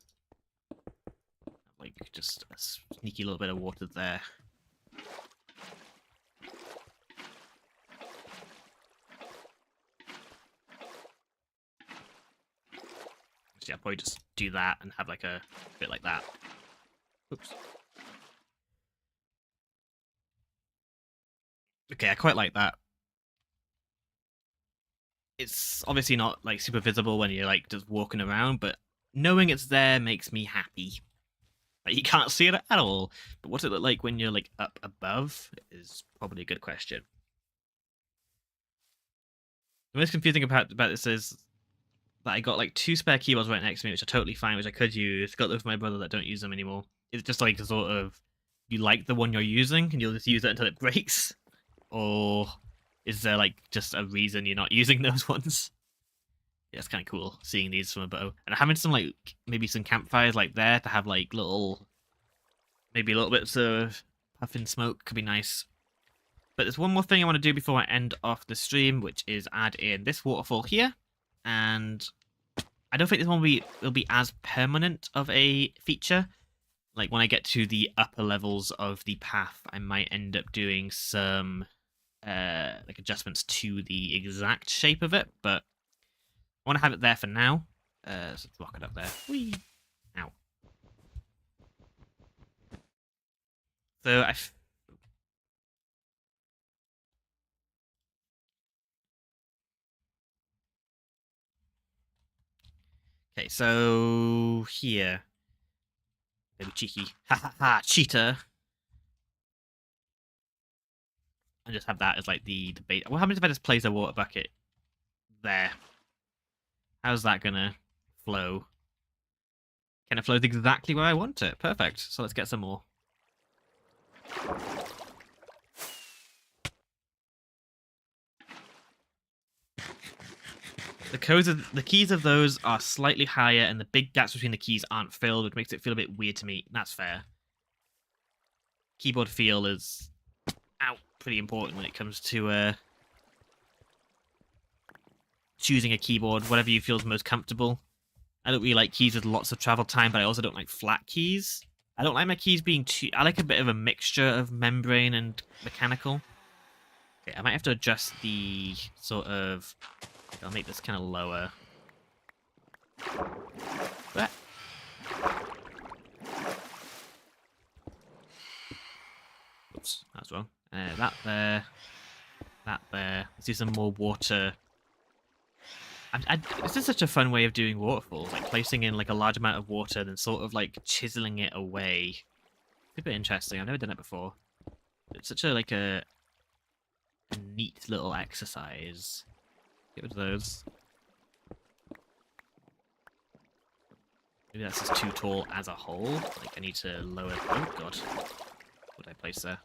Like, just a sneaky little bit of water there. So yeah, I'll probably just do that and have like a bit like that. Oops. Okay, I quite like that. It's obviously not like super visible when you're like just walking around, but knowing it's there makes me happy. Like, you can't see it at all, but what's it look like when you're like up above is probably a good question. The most confusing about this is that I got like 2 spare keyboards right next to me, which are totally fine, which I could use. Got them for my brother that don't use them anymore. It's just like sort of, you like the one you're using and you'll just use it until it breaks, or is there like just a reason you're not using those ones? Yeah, it's kind of cool seeing these from a bow, and having some like maybe some campfires like there to have like maybe little bits of puffing smoke could be nice. But there's one more thing I want to do before I end off the stream, which is add in this waterfall here. And I don't think this one will be as permanent of a feature. Like, when I get to the upper levels of the path, I might end up doing some like adjustments to the exact shape of it. But I want to have it there for now. So let's rock it up there. Whee! Ow. So okay, so here. Maybe cheeky. Ha ha ha, cheater. And just have that as like the bait. What happens if I just place a water bucket there? How's that gonna flow? Can it flow exactly where I want it? Perfect. So let's get some more. The keys of those are slightly higher, and the big gaps between the keys aren't filled, which makes it feel a bit weird to me. That's fair. Keyboard feel is pretty important when it comes to choosing a keyboard, whatever you feel is most comfortable. I don't really like keys with lots of travel time, but I also don't like flat keys. I don't like my keys being too... I like a bit of a mixture of membrane and mechanical. Okay, I might have to adjust the sort of... I'll make this kind of lower. What? Oops, that's wrong. That there. That there. Let's do some more water. This is such a fun way of doing waterfalls, like placing in like a large amount of water and then sort of like chiseling it away. It's a bit interesting. I've never done it before. It's such a a neat little exercise. Get rid of those. Maybe that's just too tall as a whole. Like, I need to lower... Oh, God. What did I place there?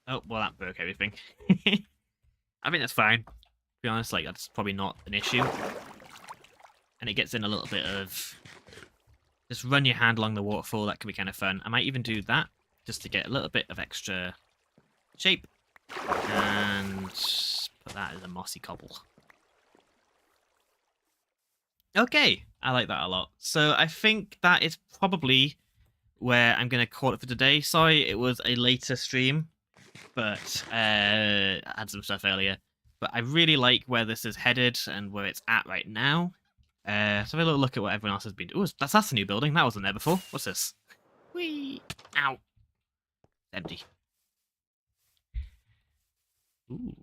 Oh, well, that broke everything. I think that's fine. To be honest, like, that's probably not an issue. And it gets in a little bit of... Just run your hand along the waterfall. That could be kind of fun. I might even do that, just to get a little bit of extra shape. And put that as a mossy cobble. Okay, I like that a lot. So I think that is probably where I'm going to call it for today. Sorry, it was a later stream, but I had some stuff earlier. But I really like where this is headed and where it's at right now. So have a little look at what everyone else has been doing. Ooh, that's a new building. That wasn't there before. What's this? Whee! Ow. Empty. Ooh.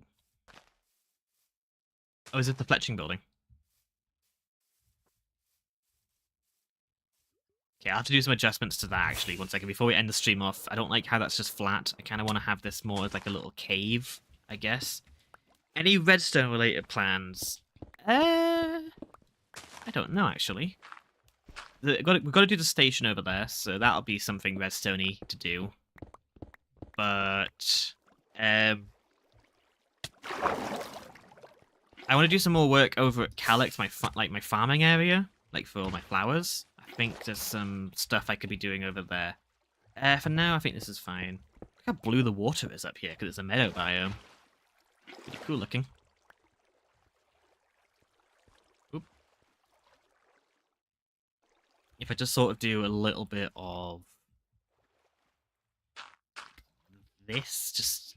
Oh, is it the Fletching building? Okay, I'll have to do some adjustments to that, actually. 1 second, before we end the stream off. I don't like how that's just flat. I kind of want to have this more as like a little cave, I guess. Any redstone-related plans? I don't know actually. We've got to do the station over there, so that'll be something redstone-y to do. But I want to do some more work over at Calyx, my farming area, like for all my flowers. I think there's some stuff I could be doing over there. For now, I think this is fine. Look how blue the water is up here because it's a meadow biome. Pretty cool looking. Oop. If I just sort of do a little bit of this, just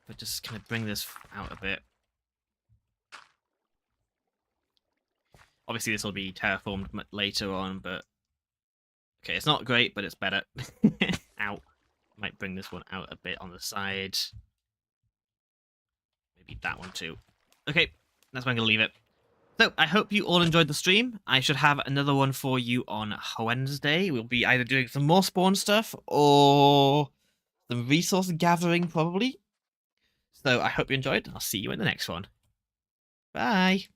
but just kind of bring this out a bit. Obviously, this will be terraformed later on, but okay, it's not great, but it's better. Out. Might bring this one out a bit on the side. Maybe that one too. Okay, that's where I'm gonna leave it. So, I hope you all enjoyed the stream. I should have another one for you on Wednesday. We'll be either doing some more spawn stuff or some resource gathering, probably. So, I hope you enjoyed. I'll see you in the next one. Bye!